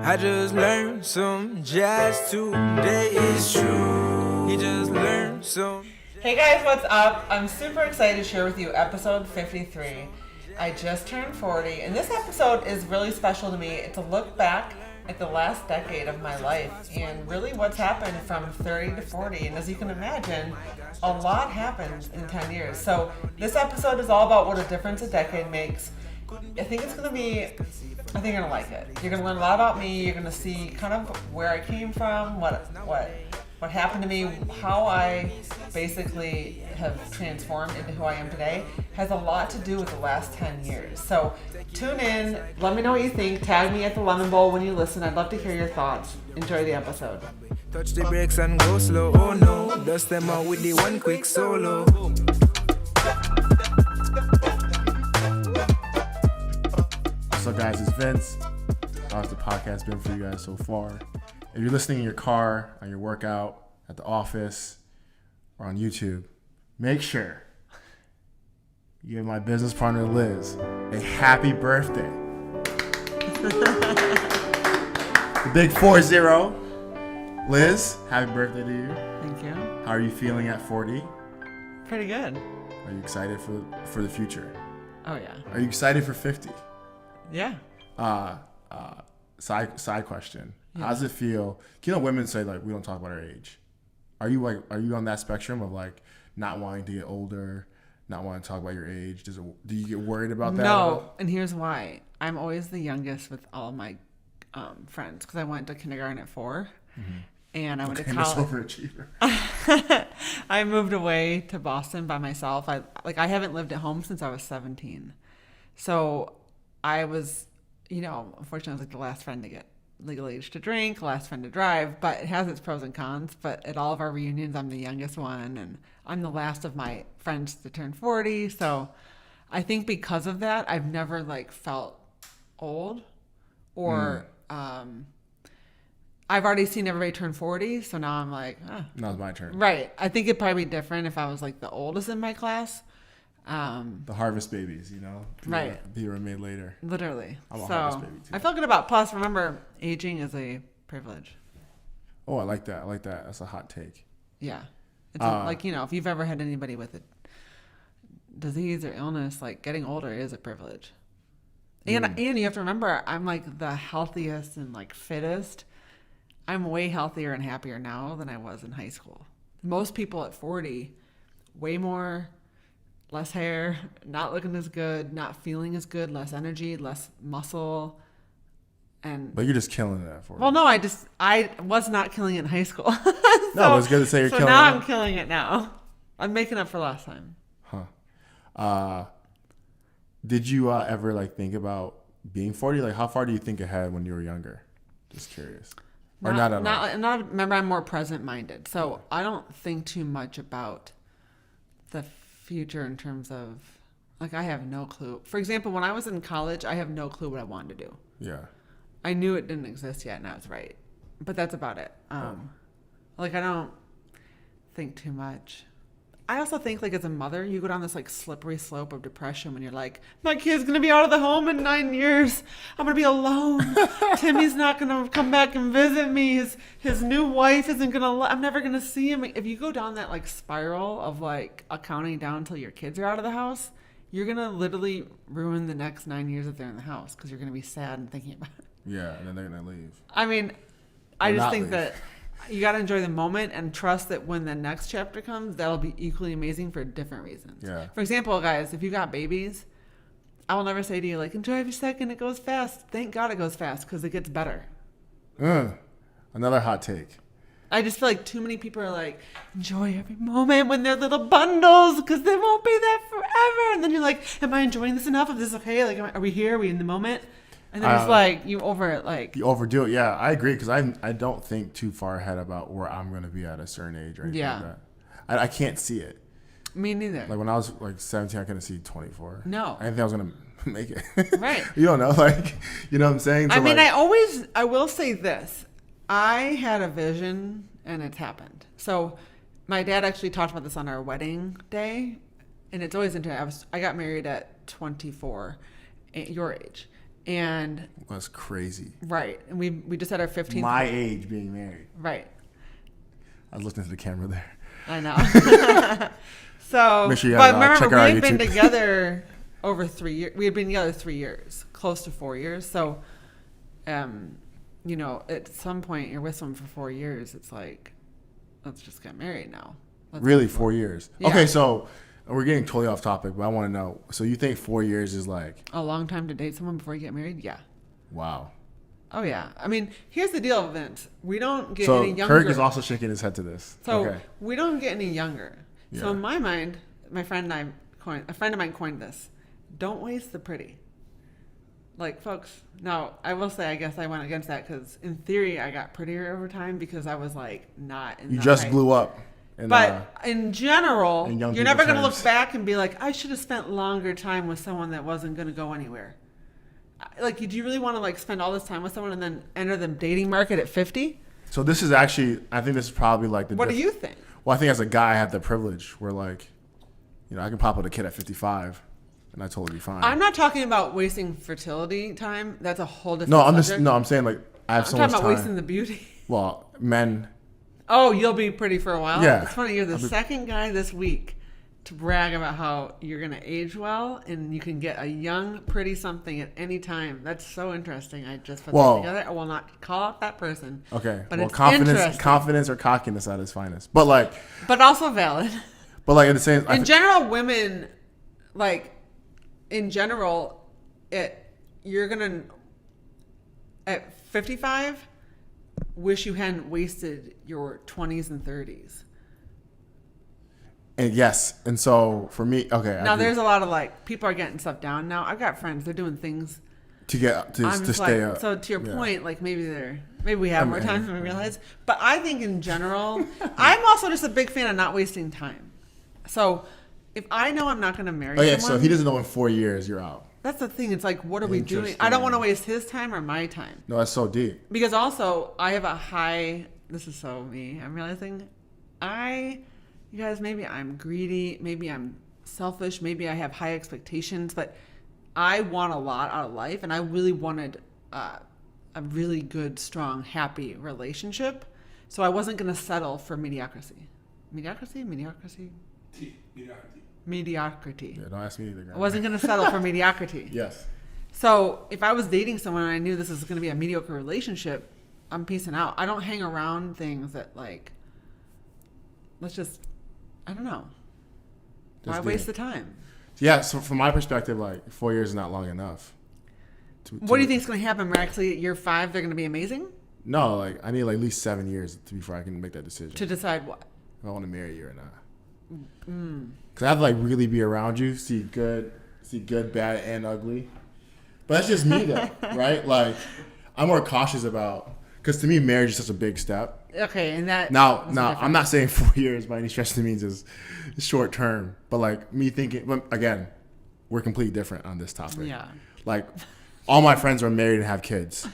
I just learned some jazz today, it's true. He just learned some. Hey guys, what's up? I'm super excited to share with you episode 53. I just turned 40, and this episode is really special to me. It's a look back at the last decade of my life and really what's happened from 30 to 40. And as you can imagine, a lot happened in 10 years. So this episode is all about what a difference a decade makes. I think you're going to like it. You're going to learn a lot about me. You're going to see kind of where I came from, what happened to me, how I basically have transformed into who I am today. Has a lot to do with the last 10 years. So tune in. Let me know what you think. Tag me at the Lemon Bowl when you listen. I'd love to hear your thoughts. Enjoy the episode. Touch the brakes and go slow. Oh no, dust them out with the one quick solo. What's up, guys? It's Vince. How's the podcast been for you guys so far? If you're listening in your car, on your workout, at the office, or on YouTube, make sure you give my business partner Liz a happy birthday. The big 40. Liz, happy birthday to you. Thank you. How are you feeling at 40? Pretty good. Are you excited for the future? Oh yeah. Are you excited for 50? Yeah. Side question. Yeah. How does it feel? You know, women say like we don't talk about our age. Are you on that spectrum of like not wanting to get older, not wanting to talk about your age? Do you get worried about that? No, and here's why. I'm always the youngest with all my friends because I went to kindergarten at 4, and I went to college. Overachiever. I moved away to Boston by myself. I haven't lived at home since I was 17, so I was, unfortunately, I was like the last friend to get legal age to drink, last friend to drive, but it has its pros and cons. But at all of our reunions, I'm the youngest one, and I'm the last of my friends to turn 40. So I think because of that, I've never felt old or I've already seen everybody turn 40. So now I'm like, now it's my turn. Right. I think it'd probably be different if I was like the oldest in my class. The harvest babies, right. People are made later. Literally. I'm a harvest baby too. I feel good about. Plus, remember, aging is a privilege. Oh, I like that. That's a hot take. Yeah. It's if you've ever had anybody with a disease or illness, getting older is a privilege. And you have to remember, I'm the healthiest and fittest. I'm way healthier and happier now than I was in high school. Most people at 40, way more. Less hair, not looking as good, not feeling as good, less energy, less muscle, But you're just killing it for. Well, no, I was not killing it in high school. No, it was good to say you're killing it. So now I'm killing it now. I'm making up for last time. Huh. Did you ever think about being 40? How far do you think ahead when you were younger? Just curious. Or not at all? Remember, I'm more present-minded, so I don't think too much about the future in terms of I have no clue. For example, when I was in college, I have no clue what I wanted to do. Yeah. I knew it didn't exist yet, and I was right. But that's about it. I don't think too much. I also think as a mother, you go down this slippery slope of depression when you're like, my kid's gonna be out of the home in 9 years. I'm gonna be alone. Timmy's not gonna come back and visit me. His new wife isn't gonna. I'm never gonna see him. If you go down that spiral of counting down until your kids are out of the house, you're gonna literally ruin the next 9 years that they're in the house because you're gonna be sad and thinking about it. Yeah, and then they're gonna leave. I mean, I just think that you got to enjoy the moment and trust that when the next chapter comes, that'll be equally amazing for different reasons. Yeah. For example, guys, if you got babies, I will never say to you, enjoy every second. It goes fast. Thank God it goes fast because it gets better. Another hot take. I just feel too many people are enjoy every moment when they're little bundles because they won't be there forever. And then you're am I enjoying this enough? Is this okay? Are we here? Are we in the moment? And then it's you over it. You overdo it. Yeah, I agree because I don't think too far ahead about where I'm going to be at a certain age or anything like that. I can't see it. Me neither. When I was 17, I couldn't see 24. No. I didn't think I was going to make it. Right. You don't know. You know what I'm saying? So I will say this. I had a vision and it's happened. So my dad actually talked about this on our wedding day. And it's always interesting. I got married at 24, at your age. And That's crazy. right. And we just had our 15th. My age being married. Right. I was looking to the camera there. I know. So, Make sure you but guys, check remember, out we our had been YouTube. together over 3 years. We had been together 3 years, close to 4 years. So, you know, at some point you're with someone for 4 years. It's like, let's just get married now. Really, 4 years? Yeah. Okay, so we're getting totally off topic, but I want to know. So you think 4 years is like... A long time to date someone before you get married? Yeah. Wow. Oh, yeah. I mean, here's the deal, Vince. We don't get So any younger. Kirk is also shaking his head to this. So Okay. we don't get any younger. Yeah. So in my mind, a friend of mine coined this: don't waste the pretty. Like, folks, now I will say, I guess I went against that because in theory I got prettier over time because I was like not in You the just height. blew up. And, But in general, in young you're never people going to look terms. back and be like, I should have spent longer time with someone that wasn't going to go anywhere. Like, do you really want to like spend all this time with someone and then enter the dating market at 50? so this is actually, I think this is probably like the... What do you think? Well, I think as a guy, I have the privilege where like, you know, I can pop with a kid at 55 and I totally be fine. I'm not talking about wasting fertility time. That's a whole different No, subject. I'm saying like I have I'm so talking much about time. wasting the beauty. Well, men... Oh, you'll be pretty for a while? Yeah. It's funny, you're the second guy this week to brag about how you're going to age well and you can get a young, pretty something at any time. That's so interesting. I just put that together. I will not call out that person. Okay. But Well, it's confidence interesting. or cockiness at its finest. But like But also valid. in the same... In general, women, like, in general, you're going to, at 55, wish you hadn't wasted your 20s and 30s. And yes. And so for me, okay. Now, there's a lot of, like, people are getting stuff down now. I've got friends, they're doing things. to stay up. So to your Yeah. point, like maybe we have more time than we realize. But I think in general, I'm also just a big fan of not wasting time. So if I know I'm not going to marry Oh yeah, someone, so if he doesn't know in 4 years, you're out. that's the thing. It's like, what are we doing? I don't want to Interesting. waste his time or my time. No, that's so deep. Because also, I have a high, this is so me, I'm realizing, you guys, maybe I'm greedy, maybe I'm selfish, maybe I have high expectations, but I want a lot out of life, and I really wanted a really good, strong, happy relationship, so I wasn't going to settle for mediocrity. Mediocrity? Mediocrity. Yeah, don't ask me either. I wasn't going to settle for mediocrity. Yes. So if I was dating someone and I knew this was going to be a mediocre relationship, I'm peacing out. I don't hang around things that like, I don't know. Why waste the time? Yeah, so from my perspective, like 4 years is not long enough. What do you think is going to happen? We're actually at year 5, they're going to be amazing? No, like I need like at least 7 years before I can make that decision. To decide what? If I want to marry you or not. Because I have to like really be around you, see good, bad, and ugly. But that's just me though, right? Like I'm more cautious about, because to me marriage is such a big step. Okay, and that... Now, I'm not saying 4 years by any stretch of the means is short term, but like me thinking, but again, we're completely different on this topic. Yeah. Like all my friends are married and have kids.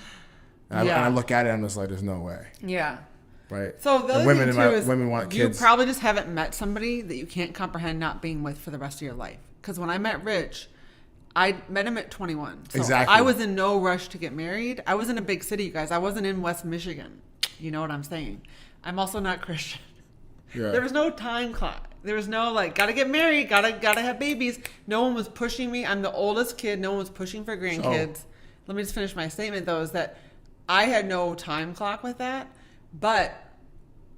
And, Yeah. I look at it and I'm just like, there's no way. Yeah. Right? So the And other thing too is women want you kids. probably just haven't met somebody that you can't comprehend not being with for the rest of your life. Because when I met Rich, I met him at 21. So Exactly. I was in no rush to get married. I was in a big city, you guys. I wasn't in West Michigan. You know what I'm saying? I'm also not Christian. Yeah. There was no time clock. There was no like, gotta get married, gotta have babies. No one was pushing me. I'm the oldest kid. No one was pushing for grandkids. Let me just finish my statement though, is that I had no time clock with that, but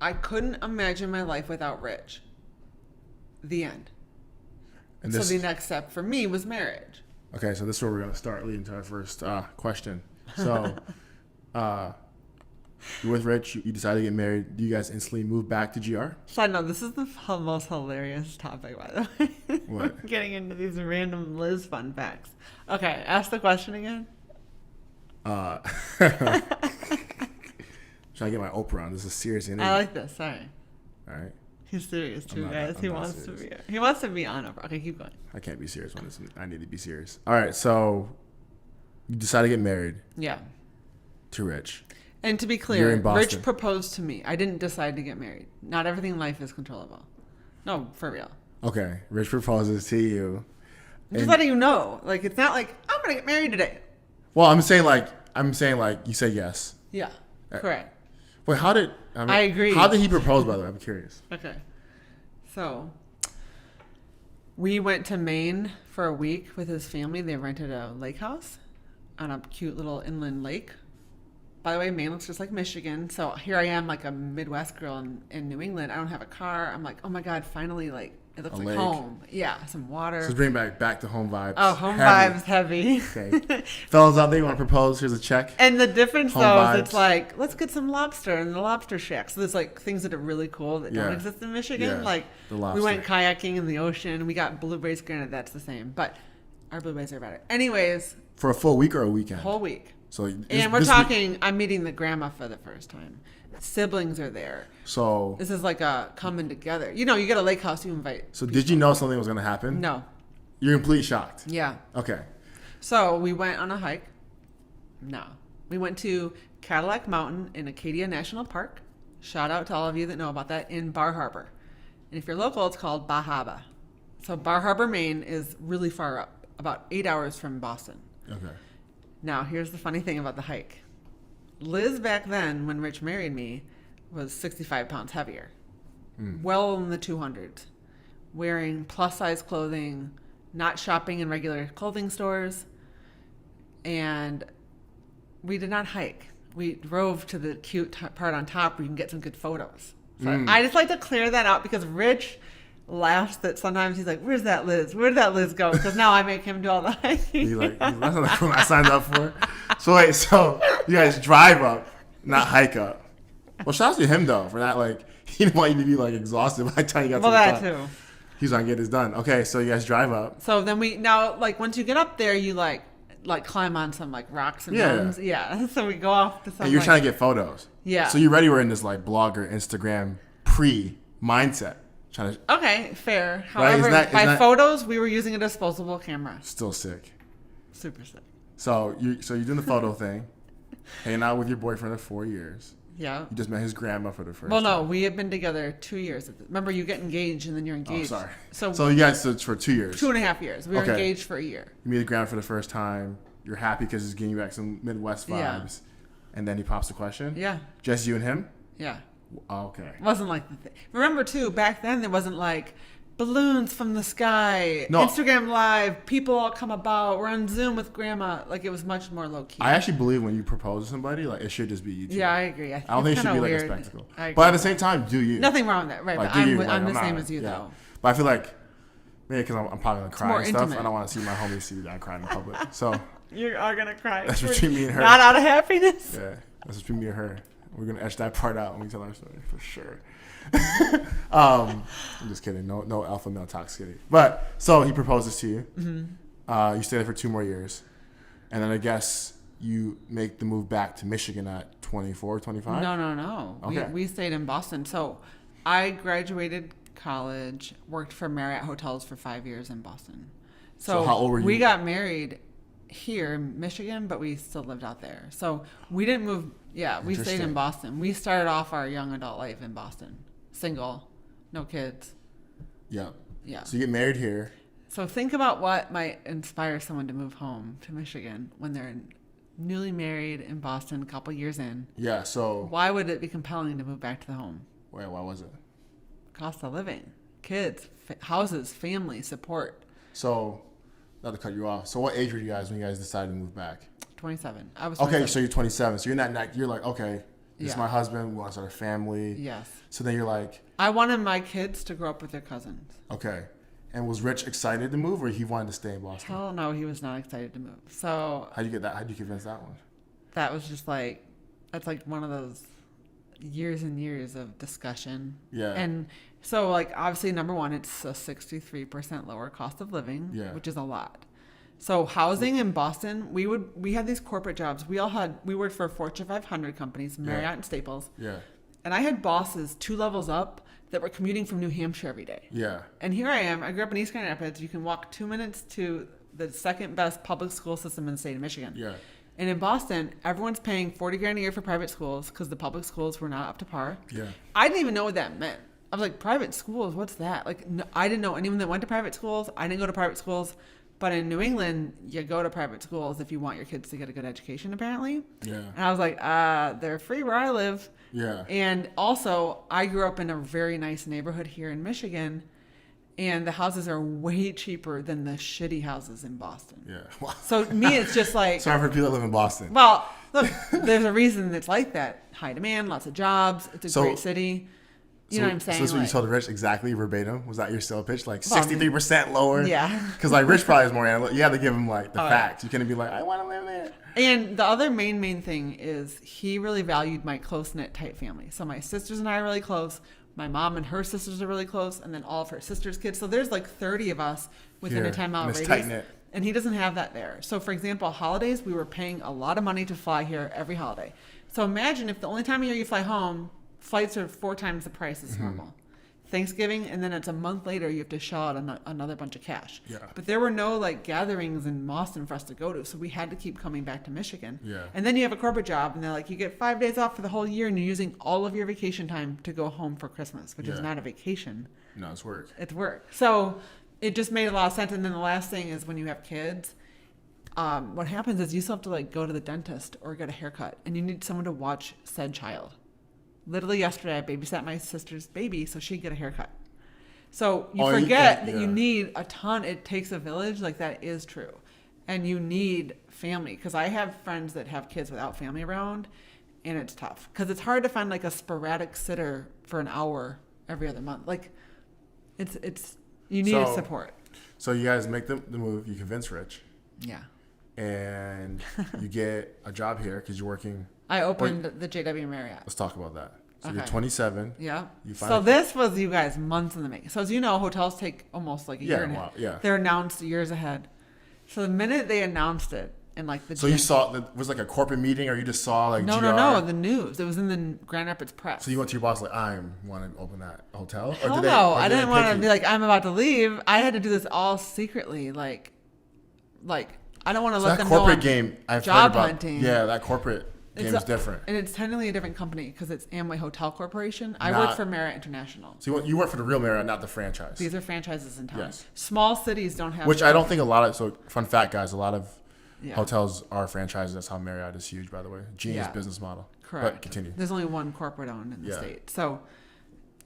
I couldn't imagine my life without Rich. The end. And So this, the next step for me was marriage. okay, so this is where we're going to start leading to our first question. So, you're with Rich, you decided to get married. Do you guys instantly move back to GR? Side note, this is the most hilarious topic, by the way. What? We're getting into these random Liz fun facts. Okay, ask the question again. Trying to get my Oprah on. This is a serious interview. I like this. Sorry. All right. He's serious too, not- guys. I'm He not wants serious. to be. He wants to be on Oprah. Okay, keep going. I can't be serious when I need to be serious. All right, so you decided to get married Yeah. to Rich. And to be You're clear, in Boston. Rich proposed to me. I didn't decide to get married. Not everything in life is controllable. No, for real. Okay, Rich proposes to you. Just And- letting you know. Like, it's not like, I'm going to get married today. Well, I'm saying like you said yes. Yeah, correct. Wait, I agree. How did he propose, by the way? I'm curious. Okay. So we went to Maine for a week with his family. They rented a lake house on a cute little inland lake. By the way, Maine looks just like Michigan. So here I am, like a Midwest girl in New England. I don't have a car. I'm like, oh my God, finally, like, it looks like lake. Home. Yeah, some water. So bring back to home vibes. Oh, home vibes heavy. Okay. Fellas out there, you want to propose? Here's a check. And the difference, Home though, vibes. is it's like, let's get some lobster in the lobster shack. So there's like things that are really cool that don't exist in Michigan. Yeah, Like the lobster. we went kayaking in the ocean. We got blueberries. Granted, that's the same, but our blueberries are better. Anyways, For a full week or a weekend? whole week. So And we're talking, I'm meeting the grandma for the first time. Siblings are there. So This is like a coming together. You know, you get a lake house, you invite. So did you know something was going to happen? No. You're completely shocked. Yeah. Okay. So we went on a hike. No. We went to Cadillac Mountain in Acadia National Park. Shout out to all of you that know about that, in Bar Harbor. And if you're local, it's called Bahaba. So Bar Harbor, Maine is really far up, about 8 hours from Boston. Okay. Now, here's the funny thing about the hike. Liz back then, when Rich married me, was 65 pounds heavier. Well in the 200s. Wearing plus-size clothing, not shopping in regular clothing stores. And we did not hike. We drove to the cute part on top where you can get some good photos. So I just like to clear that out because Rich laughs that sometimes he's like, where's that Liz? Where did that Liz go? Because now I make him do all the hiking. He's like, that's not the one I signed up for. So wait, so you guys drive up, not hike up. Well, shout out to him though for that. Like, he didn't want you to be like exhausted by the time you got to the top. Well, that too. He's gonna get this done. Okay, so you guys drive up. So then like once you get up there, you like climb on some like rocks and mountains. Yeah. So we go off to some. And you're trying to get photos. Yeah. So you already were in this like blogger, Instagram pre-mindset. Trying to. Okay, fair. Right? However, Isn't photos, we were using a disposable camera. Still sick. Super sick. So you're doing the photo thing, hanging out with your boyfriend for 4 years. Yeah. You just met his grandma for the first Well, no, time. we have been together 2 years. Remember, you get engaged and then you're Oh, engaged. sorry. So you guys for 2 years. 2.5 years. We were Okay. engaged for a year. You meet the grandma for the first time. You're happy because he's getting you back some Midwest vibes. Yeah. And then he pops the question. Yeah. Just you and him? Yeah. Oh, okay. It wasn't like the thing. Remember, too, back then there wasn't like balloons from the sky, No. Instagram Live, people all come about, we're on Zoom with grandma. Like, it was much more low-key. I actually believe when you propose to somebody, like it should just be you two. Yeah, I agree. I don't think it should be like weird. a spectacle. I agree. But at the same time, do you? Nothing wrong with that, right? Like, But do you? I'm Like, the same not- as you, yeah. though. But I feel like maybe because I'm probably gonna cry more and stuff. intimate. I don't want to see my homies see that I cried in public. So You are going to cry. that's between me and her. Not out of happiness. Yeah, that's between me and her. We're gonna etch that part out when we tell our story for sure. I'm just kidding. No alpha male toxicity. But so he proposes to you. Mm-hmm. You stay there for 2 more years, and then I guess you make the move back to Michigan at 24, 25? No. Okay. We stayed in Boston. So I graduated college, worked for Marriott Hotels for 5 years in Boston. So how old were you? We got married here in Michigan, but we still lived out there. So we didn't move. Yeah, we stayed in Boston. We started off our young adult life in Boston. Single, no kids. Yeah. Yeah. So you get married here. So think about what might inspire someone to move home to Michigan when they're newly married in Boston, a couple years in. Yeah. So Why would it be compelling to move back to the home? wait, why was it? Cost of living, kids, houses, family, support. So not to cut you off. So what age were you guys when you guys decided to move back? 27. I was Okay, 27. so you're 27. So you're not. You're like, okay, this is Yeah. my husband. We want to start a family. Yes. So then you're like, I wanted my kids to grow up with their cousins. okay. And was Rich excited to move, or he wanted to stay in Boston? Hell no, he was not excited to move. So How'd you get that? How'd you convince that one? that was just like, that's like one of those years and years of discussion. Yeah. And so like, obviously, number one, it's a 63% lower cost of living, Yeah. which is a lot. So housing in Boston, we had these corporate jobs. We worked for Fortune 500 companies, Marriott and Staples. Yeah. And I had bosses 2 levels up that were commuting from New Hampshire every day. Yeah. And here I am. I grew up in East Grand Rapids. You can walk 2 minutes to the second best public school system in the state of Michigan. Yeah. And in Boston, everyone's paying $40,000 a year for private schools because the public schools were not up to par. Yeah. I didn't even know what that meant. I was like, private schools? What's that? Like, no, I didn't know anyone that went to private schools. I didn't go to private schools. But in New England, you go to private schools if you want your kids to get a good education, apparently. Yeah. And I was like, they're free where I live. Yeah. And also, I grew up in a very nice neighborhood here in Michigan, and the houses are way cheaper than the shitty houses in Boston. Yeah. So me, it's just like... Sorry for people that live in Boston. Well, look, there's a reason it's like that. High demand, lots of jobs. It's a great city. You know what I'm saying? So that's what you told Rich exactly verbatim? Was that your sales pitch? Like 63% lower? Yeah. Because like Rich probably is more analytical. You had to give him like the facts. You couldn't be like, I want to live there. And the other main thing is he really valued my close-knit tight family. So my sisters and I are really close. My mom and her sisters are really close. And then all of her sisters' kids. So there's like 30 of us within a 10-mile radius. Tight-knit. And he doesn't have that there. So for example, holidays, we were paying a lot of money to fly here every holiday. So imagine if the only time of year you fly home, flights are 4 times the price as normal. Thanksgiving, and then it's a month later, you have to shell out another bunch of cash. Yeah. But there were no like gatherings in Boston for us to go to, so we had to keep coming back to Michigan. Yeah. And then you have a corporate job, and they're like, you get 5 days off for the whole year, and you're using all of your vacation time to go home for Christmas, which is not a vacation. No, it's work. It's work. So it just made a lot of sense. And then the last thing is when you have kids, what happens is you still have to like go to the dentist or get a haircut, and you need someone to watch said child. Literally yesterday, I babysat my sister's baby so she'd get a haircut. So you forget that you need a ton. It takes a village. Like that is true. And you need family. Because I have friends that have kids without family around, and it's tough. Because it's hard to find like a sporadic sitter for an hour every other month. Like it's you need support. So you guys make the move. You convince Rich. Yeah. And you get a job here because you're working. I opened the JW Marriott. Let's talk about that. So Okay. you're 27. Yeah. You So this was, you guys, months in the making. So as you know, hotels take almost like a year and a half. Yeah. They're announced years ahead. So the minute they announced it, and like the So you saw it was like a corporate meeting, or you just saw like no, the news. It was in the Grand Rapids Press. So you went to your boss like, I want to open that hotel? Hell no, I didn't want to be like, I'm about to leave. I had to do this all secretly, like I don't want to let them know. That corporate game, I've job heard about. Hunting. Yeah, that corporate game is different. And it's technically a different company because it's Amway Hotel Corporation. I work for Marriott International. So you work for the real Marriott, not the franchise. These are franchises in town. Yes. Small cities don't have. Which I don't think a lot of. So fun fact, guys, a lot of hotels are franchises. That's how Marriott is huge, by the way. Genius business model. Correct. But continue. There's only one corporate owned in the state. So,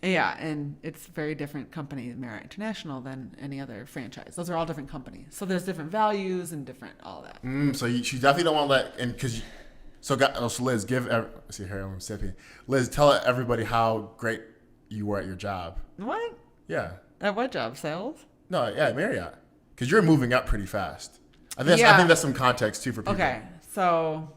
yeah, and it's a very different company, Marriott International, than any other franchise. Those are all different companies. So there's different values and different all that. So you definitely don't want to let, and because, so Liz, see here, I'm sipping. Liz, tell everybody how great you were at your job. What? Yeah. At what job? Sales? No, yeah, Marriott. Because you're moving up pretty fast. I think that's some context too for people. Okay, so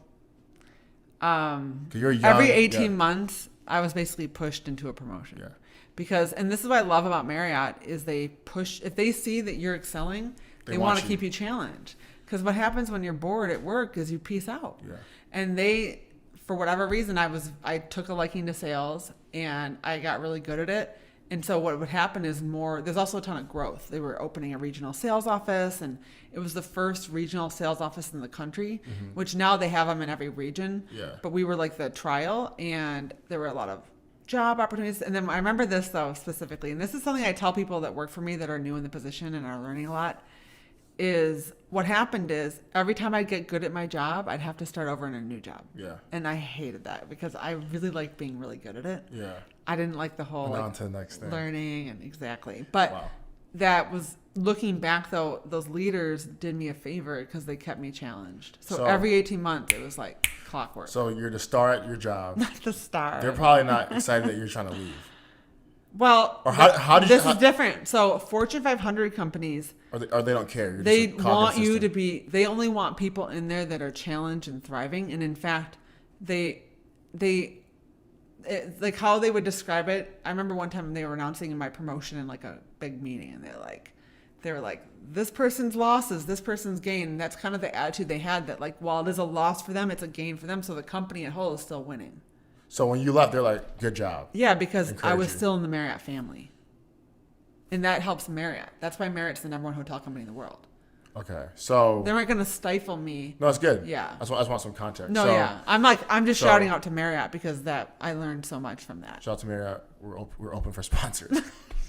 you're young, every 18 months, I was basically pushed into a promotion. Yeah. Because, and this is what I love about Marriott, is they push, if they see that you're excelling, they want to keep you challenged. Because what happens when you're bored at work is you peace out. Yeah. And they, for whatever reason, I took a liking to sales and I got really good at it. And so what would happen is there's also a ton of growth. They were opening a regional sales office, and it was the first regional sales office in the country, which now they have them in every region. Yeah. But we were like the trial, and there were a lot of job opportunities. And then I remember this though specifically, and this is something I tell people that work for me that are new in the position and are learning a lot, is what happened is every time I'd get good at my job, I'd have to start over in a new job. Yeah. And I hated that because I really liked being really good at it. Yeah. I didn't like the whole on to the next thing. Learning and exactly. But that was, looking back though, those leaders did me a favor because they kept me challenged. So every 18 months it was like clockwork. So you're the star at your job. Not the star. They're probably not excited that you're trying to leave. Well, or how this is different. So Fortune 500 companies, or they don't care. They want you to be. They only want people in there that are challenged and thriving. And in fact, like how they would describe it. I remember one time they were announcing my promotion in like a big meeting, and they were like, this person's loss is this person's gain. And that's kind of the attitude they had, that like, while it is a loss for them, it's a gain for them. So the company at whole is still winning. So when you left, they're like, good job. Yeah, because I was still in the Marriott family. And that helps Marriott. That's why Marriott's the #1 hotel company in the world. Okay, so they weren't going to stifle me. No, it's good. Yeah, I just want some context. No, yeah, I'm just shouting out to Marriott because that I learned so much from that. Shout out to Marriott. We're open for sponsors.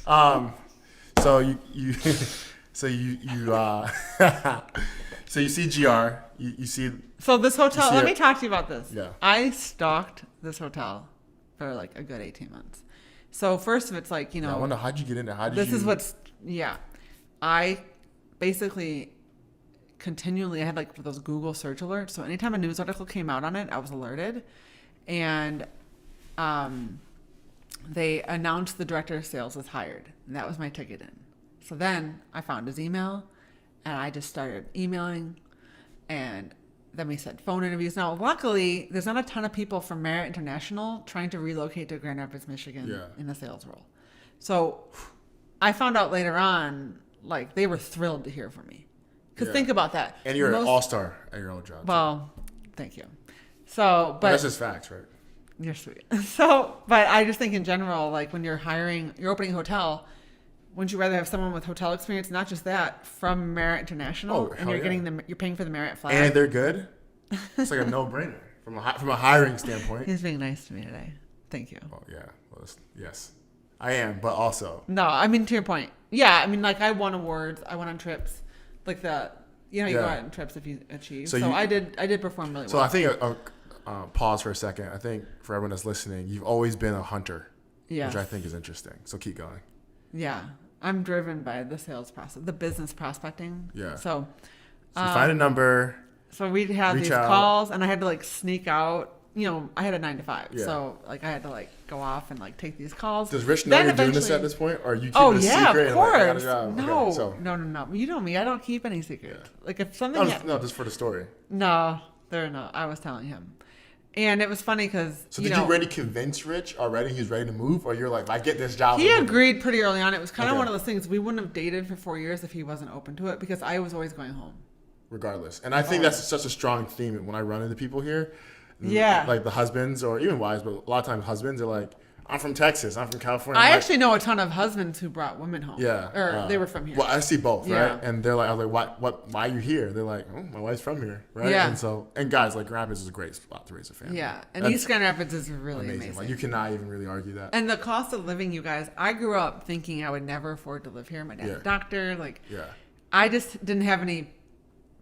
So you So you so you see GR, you see. So this hotel, see let it- me talk to you about this. Yeah. I stalked this hotel for like a good 18 months. So first of it's like, you know, I wonder how'd you get in there? How did this you? is what's, yeah. I basically continually, I had like those Google search alerts. So anytime a news article came out on it, I was alerted. And they announced the director of sales was hired. And that was my ticket in. So then I found his email and I just started emailing, and then we said phone interviews. Now, luckily, there's not a ton of people from Marriott International trying to relocate to Grand Rapids, Michigan in the sales role. So I found out later on, like, they were thrilled to hear from me. Because think about that. And you're an all-star at your own job. Well, thank you. So, but that's just facts, right? you're sweet. So, but I just think in general, like when you're opening a hotel, wouldn't you rather have someone with hotel experience, not just that, from Marriott International, and you're getting you're paying for the Marriott flag, and they're good? It's like a no-brainer from a hiring standpoint. He's being nice to me today. Thank you. Oh yeah, well, yes, I am, but also No, I mean to your point. Yeah, I mean like I won awards, I went on trips, like you go out on trips if you achieve. So I did perform really well. So I think pause for a second. I think for everyone that's listening, you've always been a hunter, which I think is interesting. So keep going. Yeah. I'm driven by the sales process, the business prospecting. Yeah. So you find a number. So we'd have these calls, and I had to like sneak out. You know, I had a 9 to 5, so like I had to like go off and like take these calls. Does Rich know you're doing this at this point, or are you keeping it a secret? Of course. And, like, I got a job? No, okay, so. no. You know me. I don't keep any secrets. Yeah. Like if something. No, just for the story. No, they're not. I was telling him. And it was funny because, so did you already convince Rich already he's ready to move? Or you're like, I get this job. He agreed pretty early on. It was kind of one of those things. We wouldn't have dated for 4 years if he wasn't open to it, because I was always going home. Regardless. And I think that's such a strong theme when I run into people here. Yeah. Like the husbands, or even wives, but a lot of times husbands are like, I'm from Texas. I'm from California. I actually know a ton of husbands who brought women home. Yeah. Or they were from here. Well, I see both, right? And they're like, I was like, why are you here? They're like, oh, my wife's from here, right? Yeah. And guys, like Grand Rapids is a great spot to raise a family. Yeah. And East Grand Rapids is really amazing. Like you cannot even really argue that. And the cost of living, you guys, I grew up thinking I would never afford to live here. My dad's a doctor. Like, I just didn't have any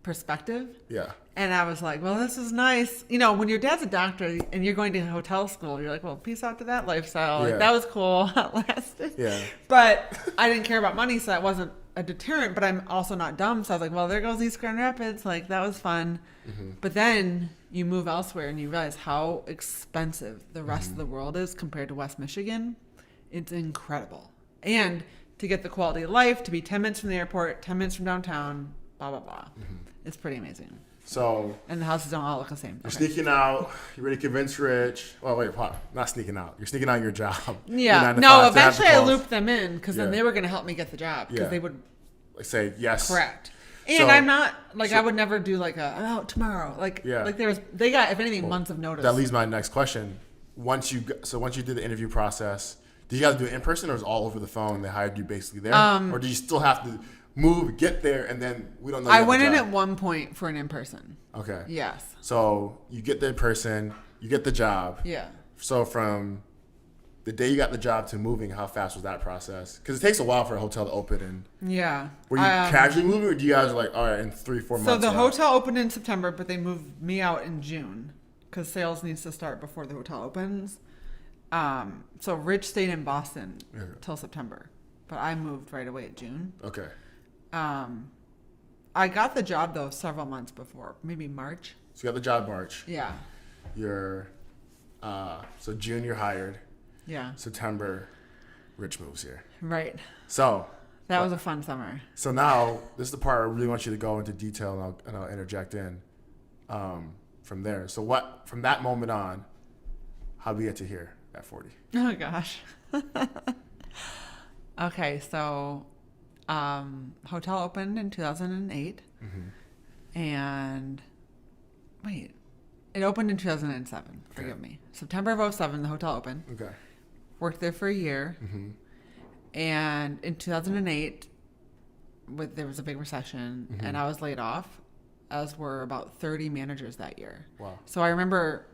perspective. Yeah. And I was like, well, this is nice. You know, when your dad's a doctor and you're going to hotel school, you're like, well, peace out to that lifestyle. Like, that was cool. That lasted. Yeah. But I didn't care about money, so that wasn't a deterrent. But I'm also not dumb. So I was like, well, there goes East Grand Rapids. Like, that was fun. Mm-hmm. But then you move elsewhere and you realize how expensive the rest of the world is compared to West Michigan. It's incredible. And to get the quality of life, to be 10 minutes from the airport, 10 minutes from downtown, blah, blah, blah. Mm-hmm. It's pretty amazing. So, and the houses don't all look the same. You're sneaking out. You're ready to convince Rich. Well, wait, not sneaking out. You're sneaking out your job. Yeah. No, eventually I looped them in because then they were going to help me get the job because they would say yes. Correct. And I'm not like I would never do like I'm out tomorrow. Like they got, if anything, months of notice. That leads to my next question. Once you did the interview process, did you guys do it in person or was it all over the phone? They hired you basically there, or do you still have to move, get there, and then we don't know? I went in at one point for an in-person. Okay. Yes. So you get the in-person, you get the job. Yeah. So from the day you got the job to moving, how fast was that process? Because it takes a while for a hotel to open. And were you casually moving, or do you guys are like, all right, in 3-4 months? So the hotel opened in September, but they moved me out in June because sales needs to start before the hotel opens. So Rich stayed in Boston till September, but I moved right away at June. Okay. I got the job though several months before, maybe March. So you got the job March. Yeah. You're, so June you're hired. Yeah. September, Rich moves here. Right. So. That was a fun summer. So now this is the part I really want you to go into detail, and I'll interject in, from there. So from that moment on, how did we get to here at 40? Oh gosh. Okay, so. Hotel opened in 2008 and it opened in 2007. Forgive me. September of 2007, the hotel opened. Okay. Worked there for a year. And in 2008, there was a big recession and I was laid off, as were about 30 managers that year. Wow. So I remember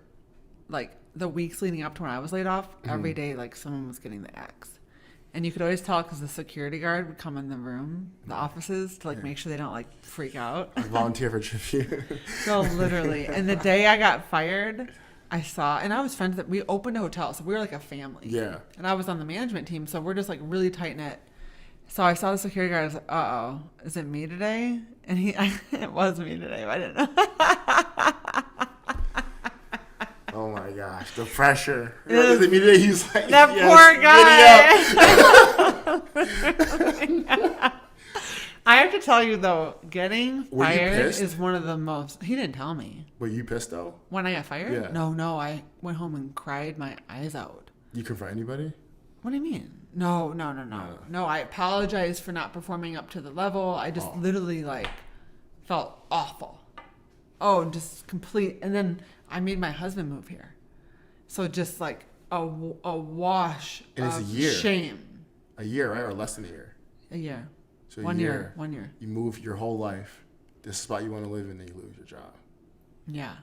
like the weeks leading up to when I was laid off, every day like someone was getting the X. And you could always tell because the security guard would come in the room, the offices, to like make sure they don't like freak out. Volunteer for tribute. So literally. And the day I got fired, I saw, and I was friends that we opened a hotel, so we were like a family. Yeah. And I was on the management team, so we're just like really tight knit. So I saw the security guard. I was like, "Uh-oh, is it me today?" And it was me today. But I didn't know. Oh my gosh, the pressure. Is it me today? He was like, that yes, poor guy. I have to tell you though, getting Were you fired pissed? is one of the most. He didn't tell me. Were you pissed though? When I got fired? Yeah. No. I went home and cried my eyes out. You confront anybody? What do you mean? No. No, I apologized for not performing up to the level. I just literally like felt awful. Oh, just complete. And then I made my husband move here. So just like a wash And of it's a year. shame. A year, right? Or less than a year? A year. So 1 year. 1 year. You move your whole life, this spot you want to live in, then you lose your job. Yeah.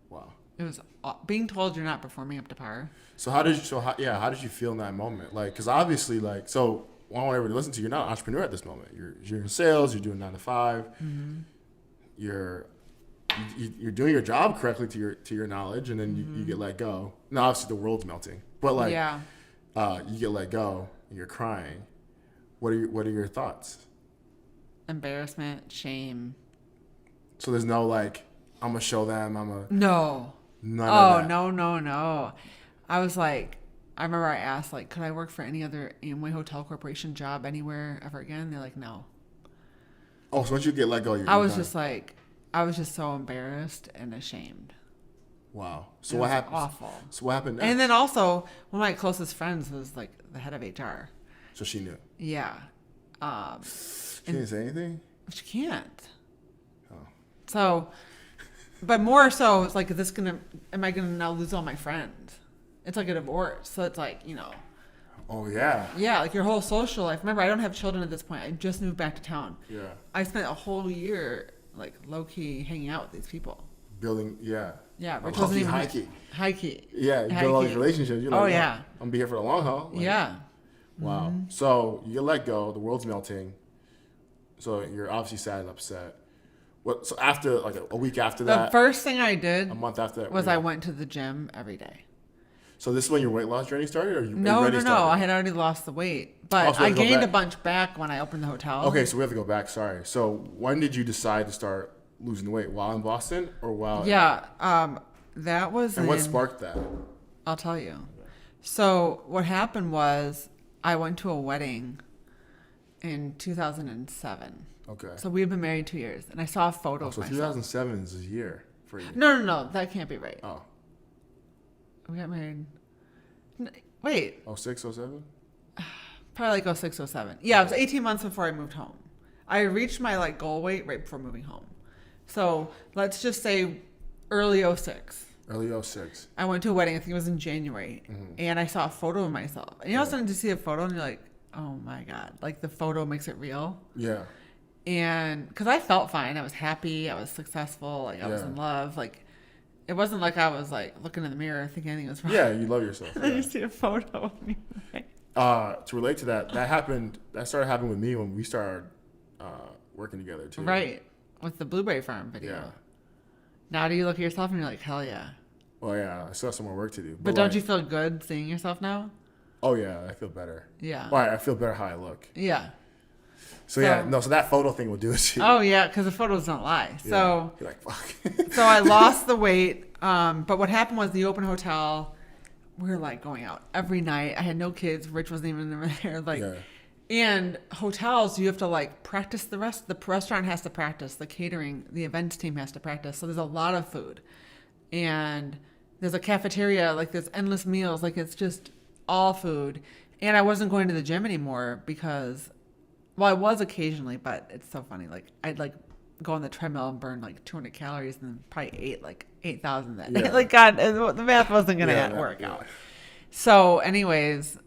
Wow. It was being told you're not performing up to par. So how did you feel in that moment? Like, because obviously, like, so I want everybody to listen to you. You're not an entrepreneur at this moment. You're in sales. You're doing 9 to 5. Mm-hmm. You're doing your job correctly to your knowledge, and then you get let go. Now, obviously, the world's melting, but like, you get let go and you're crying. What are your thoughts? Embarrassment, shame. So there's no like, I'm gonna show them. No. None of that. No. I was like, I remember I asked, like, could I work for any other Amway Hotel Corporation job anywhere ever again? They're like, no. Oh, so once you get let go, I was just so embarrassed and ashamed. Wow. So It what was happened? awful. So what happened next? And then also, one of my closest friends was like the head of HR. So she knew. Yeah. She didn't say anything? She can't. Oh. So, but more so, it's like, am I gonna now lose all my friends? It's like a divorce. So it's like, Oh, yeah. Yeah, like your whole social life. Remember, I don't have children at this point. I just moved back to town. Yeah. I spent a whole year, like, low-key hanging out with these people. Building, yeah. Yeah, which Low-key, wasn't even... high-key. High-key. Yeah, you build all these relationships. You're like, Oh, yeah. I'm going to be here for the long haul. Like, Yeah. Wow. Mm-hmm. So you get let go. The world's melting. So you're obviously sad and upset. So after, like a week after that... The first thing I did... A month after that... was I went to the gym every day. So this is when your weight loss journey started? Or No. Started? I had already lost the weight. But I gained a bunch back when I opened the hotel. Okay, so we have to go back. Sorry. So when did you decide to start losing the weight? While in Boston or while... Yeah. That was And what sparked that? I'll tell you. So what happened was I went to a wedding in 2007. Okay. So we had been married 2 years. And I saw a photo of So myself. 2007 is a year for you. No. That can't be right. Oh. We got married. Wait. 06, 07? Probably like 06, 07. Yeah, it was 18 months before I moved home. I reached my like goal weight right before moving home. So let's just say early 06. Early 06. I went to a wedding. I think it was in January. Mm-hmm. And I saw a photo of myself. And you know, sometimes you see a photo and you're like, oh my God. Like the photo makes it real. Yeah. And because I felt fine. I was happy. I was successful. Like I was in love. Like it wasn't like I was like looking in the mirror thinking anything was wrong. Yeah, you love yourself. And then you see a photo of me. To relate to that started happening with me when we started working together too. Right. With the Blueberry Farm video. Yeah. Now do you look at yourself and you're like, hell yeah. Well, yeah, I still have some more work to do. But don't you feel good seeing yourself now? Oh, yeah, I feel better. Yeah. Well, I feel better how I look. Yeah. So that photo thing will do it to you. Oh, yeah, because the photos don't lie. Yeah. So you're like, fuck. So I lost the weight. But what happened was the open hotel, we were like going out every night. I had no kids. Rich wasn't even there. Like, yeah. And hotels, you have to like practice the rest. The restaurant has to practice. The catering, the events team has to practice. So there's a lot of food. And there's a cafeteria, like there's endless meals. Like it's just all food. And I wasn't going to the gym anymore because, well, I was occasionally, but it's so funny. Like I'd like go on the treadmill and burn like 200 calories and then probably ate like 8,000 that day. Like God, the math wasn't going to work out. So anyways,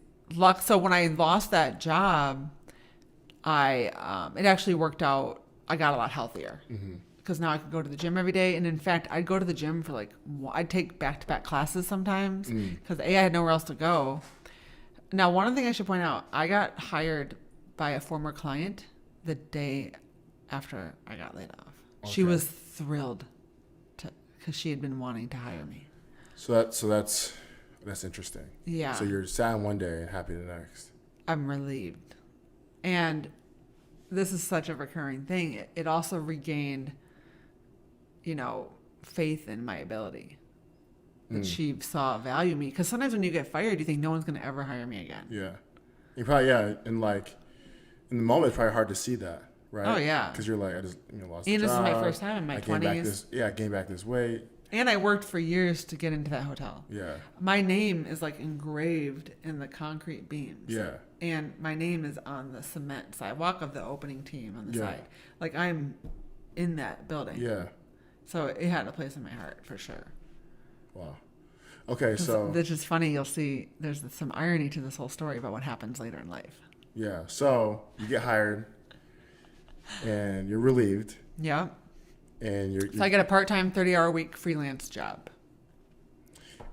so when I lost that job, it actually worked out. I got a lot healthier because now I could go to the gym every day. And in fact, I'd go to the gym for like, I'd take back-to-back classes sometimes because I had nowhere else to go. Now, one thing I should point out, I got hired by a former client the day after I got laid off. Okay. She was thrilled because she had been wanting to hire me. So that's interesting. Yeah. So you're sad one day and happy the next. I'm relieved. And this is such a recurring thing. It also regained, faith in my ability. That she saw value in me. Because sometimes when you get fired, you think no one's going to ever hire me again. Yeah. You probably, and like, in the moment, it's probably hard to see that, right? Oh, yeah. Because you're like, I just lost and the job. And this is my first time in my 20s. I gained back this weight. And I worked for years to get into that hotel. Yeah. My name is like engraved in the concrete beams. Yeah. And my name is on the cement sidewalk of the opening team on the side. Like I'm in that building. Yeah. So it had a place in my heart for sure. Wow. Okay, so... Which is funny. You'll see there's some irony to this whole story about what happens later in life. Yeah. So you get hired and you're relieved. Yeah. And you're... So I get a part-time 30-hour-a-week freelance job.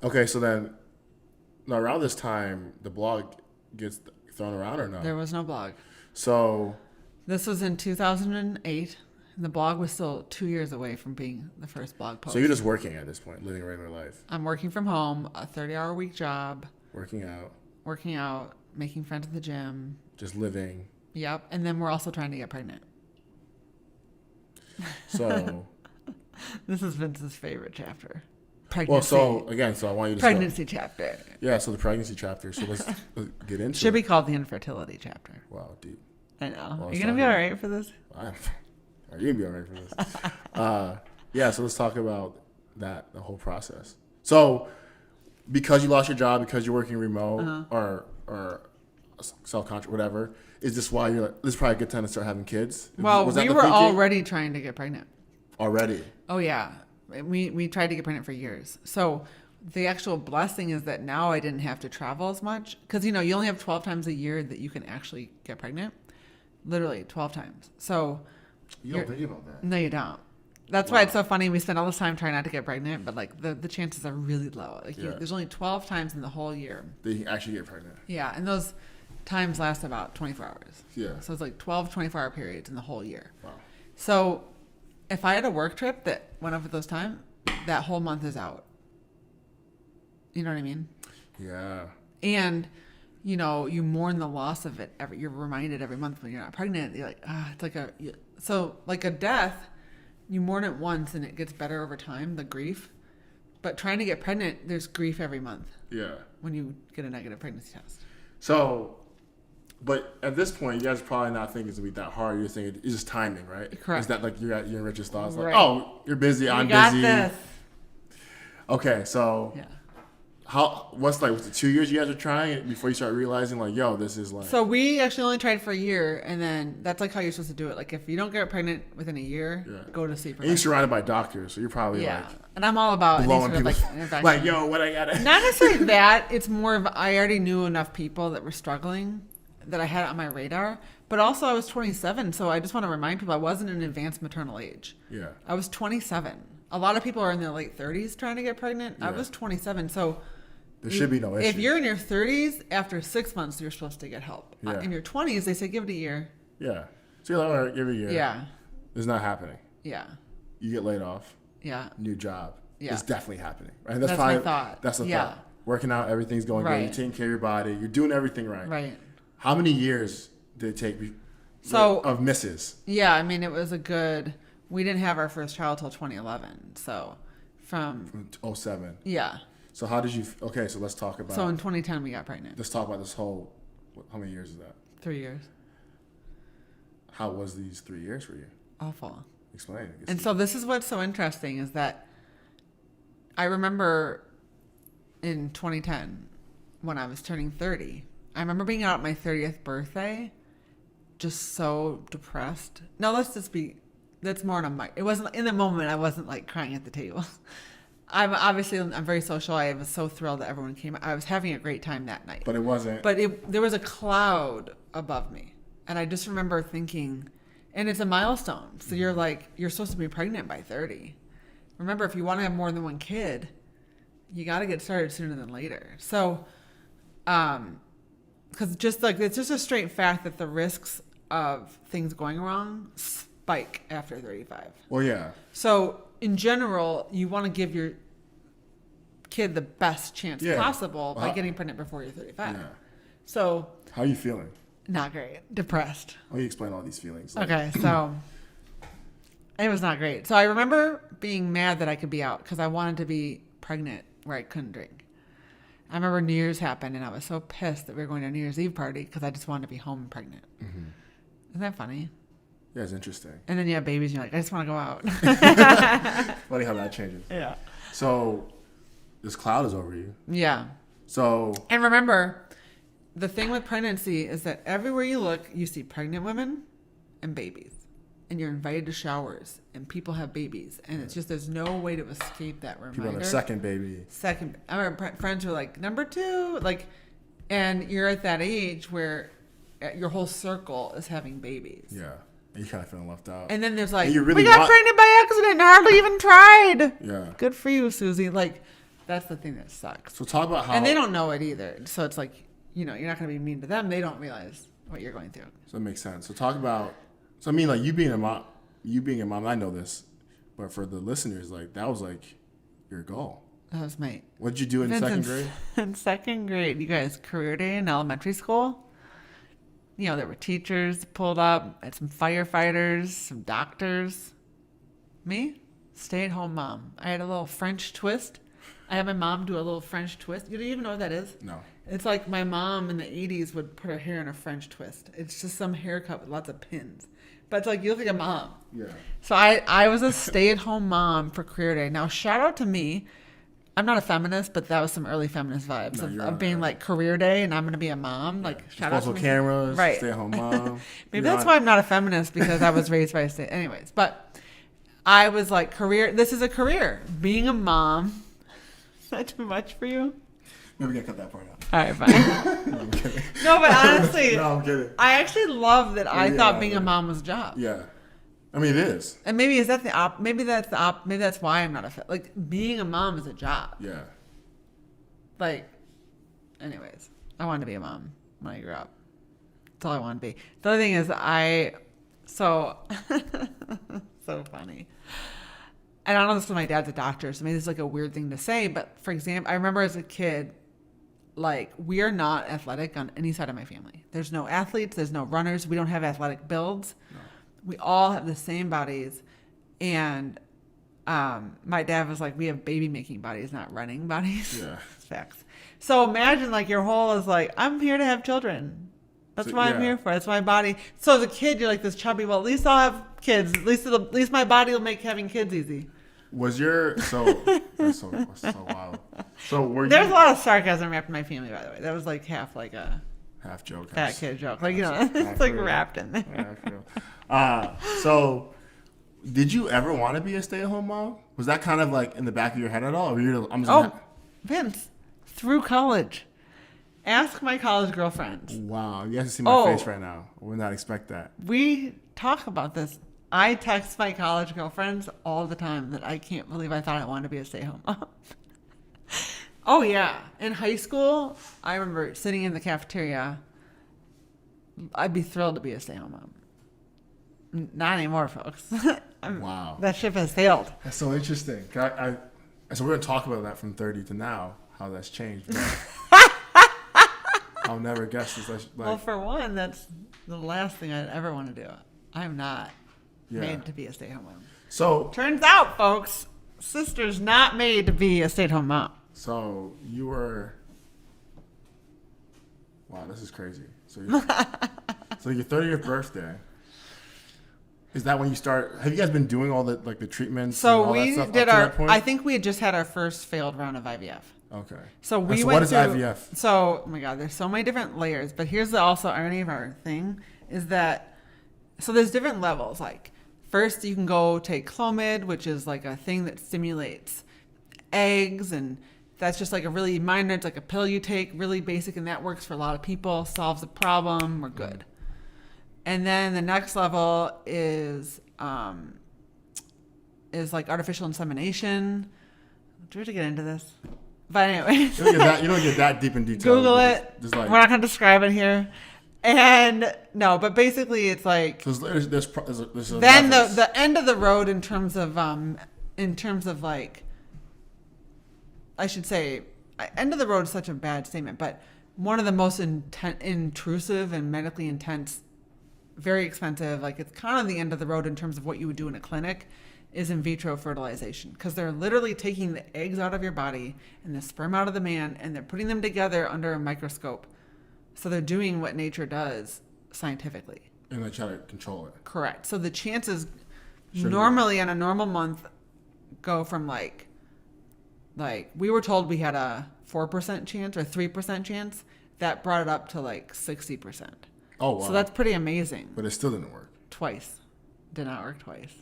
Okay, so then around this time, the blog gets thrown around or no? There was no blog. So... This was in 2008. And the blog was still 2 years away from being the first blog post. So you're just working at this point, living a regular life. I'm working from home, a 30-hour-a-week job. Working out, making friends at the gym. Just living. Yep. And then we're also trying to get pregnant. So... This is Vince's favorite chapter. Pregnancy. Well, so I want you to... Pregnancy chapter. Yeah, so the pregnancy chapter. So let's get into it. Should be called the infertility chapter. Wow, deep. I know. Well, are you going to be all right for this? Are you going to be all right for this? Yeah, so let's talk about the whole process. So, because you lost your job, because you're working remote or self-contract, whatever, is this why you're like, this is probably a good time to start having kids? Well, we were already trying to get pregnant. Already? Oh, yeah. We tried to get pregnant for years. So the actual blessing is that now I didn't have to travel as much. Because, you only have 12 times a year that you can actually get pregnant. Literally 12 times. So... You don't think about that. No, you don't. That's why it's so funny. We spend all this time trying not to get pregnant, but like the chances are really low. Like there's only 12 times in the whole year that you can actually get pregnant. Yeah, and those times last about 24 hours. Yeah. So it's like 12 24-hour periods in the whole year. Wow. So if I had a work trip that went over those times, that whole month is out. You know what I mean? Yeah. And you mourn the loss of it. You're reminded every month when you're not pregnant. You're like, it's like a death. You mourn it once and it gets better over time, the grief. But trying to get pregnant, there's grief every month. Yeah. When you get a negative pregnancy test. So, but at this point, you guys are probably not thinking it's going to be that hard. You're thinking it's just timing, right? Correct. Is that like you're in Richard's thoughts? Like, right. Oh, you're busy, I'm busy. This. Okay, so... Yeah. Was it 2 years you guys are trying it before you start realizing like, yo, this is like... So we actually only tried for a year, and then that's like how you're supposed to do it. Like if you don't get pregnant within a year, go to see. And you're surrounded by doctors, so you're probably like... And I'm all about blowing people like, yo, what I gotta... Not necessarily that. It's more of I already knew enough people that were struggling that I had it on my radar. But also I was 27, so I just want to remind people I wasn't in advanced maternal age. Yeah. I was 27. A lot of people are in their late 30s trying to get pregnant. Yeah. I was 27, so... There should be no issue. If you're in your 30s, after 6 months, you're supposed to get help. Yeah. In your 20s, they say give it a year. Yeah. So you're like, all right, give it a year. Yeah. It's not happening. Yeah. You get laid off. Yeah. New job. Yeah. It's definitely happening. Right? That's my thought. That's the thought. Working out, everything's going good. You're taking care of your body. You're doing everything right. Right. How many years did it take of misses? Yeah, I mean, it was we didn't have our first child till 2011. So from 07. Yeah. So how did you... Okay, so let's talk about... So in 2010, we got pregnant. Let's talk about this whole... How many years is that? 3 years. How was these 3 years for you? Awful. Explain. And so this is what's so interesting is that I remember in 2010 when I was turning 30, I remember being out at my 30th birthday just so depressed. No, that's more on it wasn't... In the moment, I wasn't like crying at the table. I'm very social. I was so thrilled that everyone came. I was having a great time that night. But it wasn't. But there was a cloud above me. And I just remember thinking, and it's a milestone. So you're supposed to be pregnant by 30. Remember, if you want to have more than one kid, you got to get started sooner than later. So because just like it's just a straight fact that the risks of things going wrong spike after 35. Well, yeah. So in general, you want to give your kid the best chance possible by getting pregnant before you're 35. Yeah. So How are you feeling? not great, depressed. How do you explain all these feelings? Okay, so it was not great. So I remember being mad that I could be out because I wanted to be pregnant where I couldn't drink. I remember New Year's happened and I was so pissed that we were going to a New Year's Eve party because I just wanted to be home and pregnant. Mm-hmm. Isn't that funny? Yeah, it's interesting. And then you have babies and you're like, I just want to go out. Funny how that changes. Yeah. So this cloud is over you. Yeah. So. And remember, the thing with pregnancy is that everywhere you look, you see pregnant women and babies. And you're invited to showers and people have babies. And it's just, there's no way to escape that reminder. People on their second baby. I remember friends were like, number 2, like, and you're at that age where your whole circle is having babies. Yeah. And you kind of feeling left out. And then there's like, you really we got pregnant by accident and hardly even tried. Yeah. Good for you, Susie. Like, that's the thing that sucks. So talk about how. And they don't know it either. So it's like, you're not going to be mean to them. They don't realize what you're going through. So that makes sense. So talk about. So I mean, like you being a mom, I know this, but for the listeners, like that was like your goal. That was my. What did you do in second grade? In second grade, you guys, career day in elementary school. There were teachers pulled up, and some firefighters, some doctors. Me, stay-at-home mom. I had a little French twist. I had my mom do a little French twist. You don't even know what that is? No. It's like my mom in the 80s would put her hair in a French twist. It's just some haircut with lots of pins. But it's like, you look like a mom. Yeah. So I was a stay-at-home mom for career day. Now, shout out to me. I'm not a feminist, but that was some early feminist vibes of being like career day and I'm going to be a mom. Like, shout out to me. Cameras, right. stay-at-home mom. Maybe that's why I'm not a feminist, because I was raised by a state. Anyways, but I was like, this is a career. Being a mom. Is that too much for you? Maybe we can cut that part out. All right, fine. No, I'm kidding. No, but honestly, no, I'm kidding. I actually love that I thought being a mom was a job. Yeah, I mean it is. And maybe is that maybe that's why I'm not like being a mom is a job. Yeah. Like, anyways, I wanted to be a mom when I grew up. That's all I wanted to be. The other thing is so funny. And I don't know this is my dad's a doctor, so maybe this is like a weird thing to say, but for example, I remember as a kid, like, we are not athletic on any side of my family. There's no athletes, there's no runners, we don't have athletic builds. No. We all have the same bodies. And my dad was like, we have baby making bodies, not running bodies. Yeah. Facts. So imagine like your whole is like, I'm here to have children. That's what I'm here for. That's my body. So as a kid, you're like this chubby, well, at least I'll have kids. At least my body will make having kids easy. Was your that's so wild. So there's a lot of sarcasm wrapped in my family, by the way. That was like half like a half joke, fat kid joke. Like, it's like wrapped in there. So did you ever want to be a stay-at-home mom? Was that kind of like in the back of your head at all? Or Vince, through college. Ask my college girlfriends. Wow, you have to see my face right now. I would not expect that. We talk about this. I text my college girlfriends all the time that I can't believe I thought I wanted to be a stay-at-home mom. Oh, yeah. In high school, I remember sitting in the cafeteria. I'd be thrilled to be a stay-at-home mom. Not anymore, folks. Wow. That ship has sailed. That's so interesting. So we're going to talk about that from 30 to now, how that's changed. I'll never guess this. Well, for one, that's the last thing I'd ever want to do. I'm not made to be a stay-at-home mom. So turns out, folks, sister's not made to be a stay-at-home mom. So you were. Wow, this is crazy. So your 30th birthday. Is that when you start? Have you guys been doing all the the treatments? So and all we that stuff did up to that point? I think we had just had our first failed round of IVF. Okay. So what is IVF? So, oh my God, there's so many different layers. But here's the also irony of our thing is that, so there's different levels. Like, first you can go take Clomid, which is like a thing that stimulates eggs. And that's just like a really minor, it's like a pill you take, really basic. And that works for a lot of people, solves the problem, we're good. And then the next level is like artificial insemination. Do we have to get into this? But anyway. You don't get that deep in detail. Google it. Just like, we're not going to describe it here. And no, but basically it's like there's then the end of the road in terms of like, I should say, end of the road is such a bad statement, but one of the most intrusive and medically intense, very expensive, like it's kind of the end of the road in terms of what you would do in a clinic, is in vitro fertilization, because they're literally taking the eggs out of your body and the sperm out of the man, and they're putting them together under a microscope. So they're doing what nature does scientifically. And they try to control it. Correct. So the chances normally on a normal month go from like we were told we had a 4% chance or 3% chance. That brought it up to like 60%. Oh, wow. So that's pretty amazing. But it still didn't work. Twice. Did not work twice.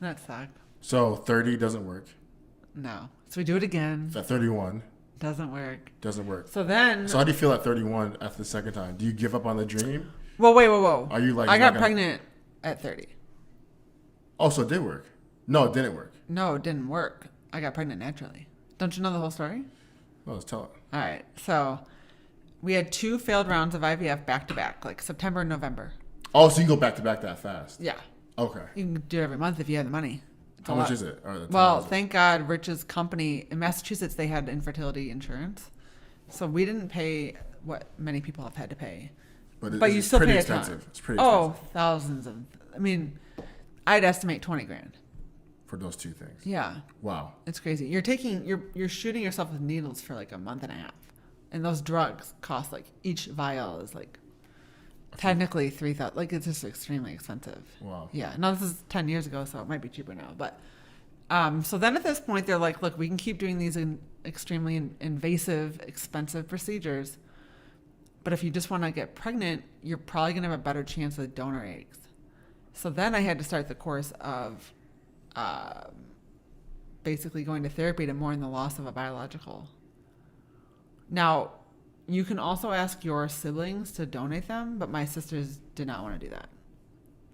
That sucked. So 30 doesn't work. No. So we do it again. At 31. Doesn't work. Doesn't work. So then. So how do you feel at 31 after the second time? Do you give up on the dream? Well, wait, whoa. Are you like? I got pregnant at 30. Oh, so it did work. No, it didn't work. No, it didn't work. I got pregnant naturally. Don't you know the whole story? No, let's tell it. All right. So we had 2 failed rounds of IVF back to back, like September and November. Oh, so you go back to back that fast? Yeah. Okay. You can do it every month if you have the money. How much is it? Well, thank God Rich's company in Massachusetts, they had infertility insurance. So we didn't pay what many people have had to pay. But you still pay a ton. It's pretty expensive. Thousands of, I'd estimate 20 grand. For those 2 things. Yeah. Wow. It's crazy. You're shooting yourself with needles for like a month and a half. And those drugs cost like, each vial is like technically $3,000. Like it's just extremely expensive. Wow. Yeah. Now this is 10 years ago, so it might be cheaper now. But so then at this point, they're like, look, we can keep doing these extremely invasive, expensive procedures. But if you just want to get pregnant, you're probably going to have a better chance with donor eggs. So then I had to start the course of basically going to therapy to mourn the loss of a biological. Now, you can also ask your siblings to donate them, but my sisters did not want to do that.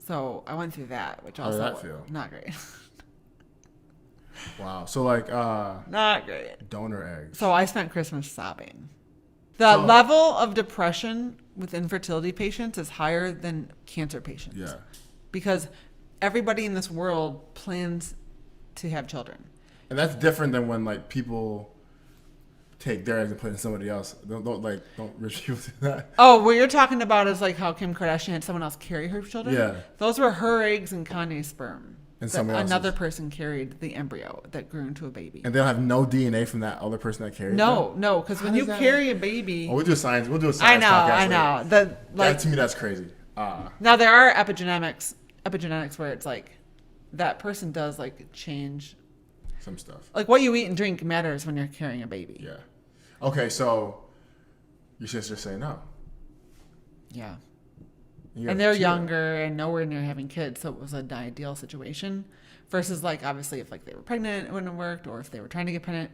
So I went through that, which also How did that feel? Not great. Wow. So like not great. Donor eggs. So I spent Christmas sobbing. The level of depression with infertility patients is higher than cancer patients. Yeah. Because everybody in this world plans to have children. And that's different than when like people take their eggs and put it in somebody else. Don't rich people do that. Oh, what you're talking about is like how Kim Kardashian had someone else carry her children? Yeah. Those were her eggs and Kanye's sperm. And somebody else's. Another person carried the embryo that grew into a baby. And they'll have no DNA from that other person that carried them? No, because when you carry a baby... Oh, we'll do a science podcast later. I know. To me, that's crazy. Now, there are epigenetics where it's like that person does like change... Some stuff. Like what you eat and drink matters when you're carrying a baby. Yeah. Okay, so your sisters say no. Yeah. And they're younger and nowhere near having kids, so it was an ideal situation. Versus like obviously if like they were pregnant, it wouldn't have worked, or if they were trying to get pregnant.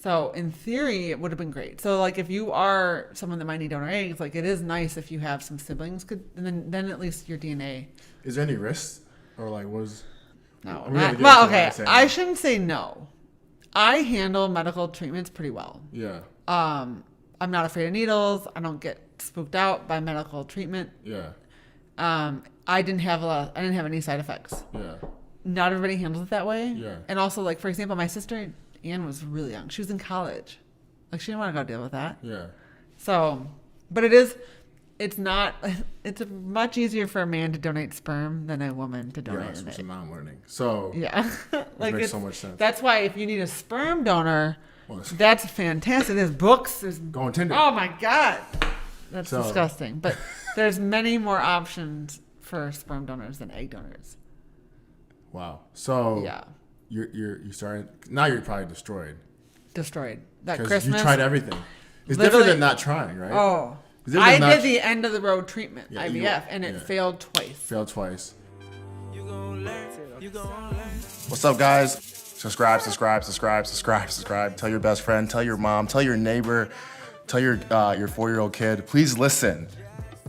So in theory, it would have been great. So like if you are someone that might need donor eggs, like it is nice if you have some siblings, and then at least your DNA. Is there any risks, or like was? No. Well, okay. I shouldn't say no. I handle medical treatments pretty well. Yeah. I'm not afraid of needles. I don't get spooked out by medical treatment. Yeah. I didn't have any side effects. Yeah. Not everybody handles it that way. Yeah. And also, like, for example, my sister, Anne, was really young. She was in college. Like, she didn't want to go deal with that. Yeah. So, but it's much easier for a man to donate sperm than a woman to donate an egg. That's what I'm learning. So, yeah. like, makes so much sense. That's why if you need a sperm donor, that's fantastic. There's books. Go on Tinder. Oh, my God. That's disgusting. But there's many more options for sperm donors than egg donors. Wow. So yeah, you started. Now you're probably destroyed. That Christmas. You tried everything. It's different than not trying, right? Oh, I did the end of the road treatment, IVF, and it failed twice. What's up, guys? Subscribe. Tell your best friend. Tell your mom. Tell your neighbor. Tell your 4-year-old kid. Please listen.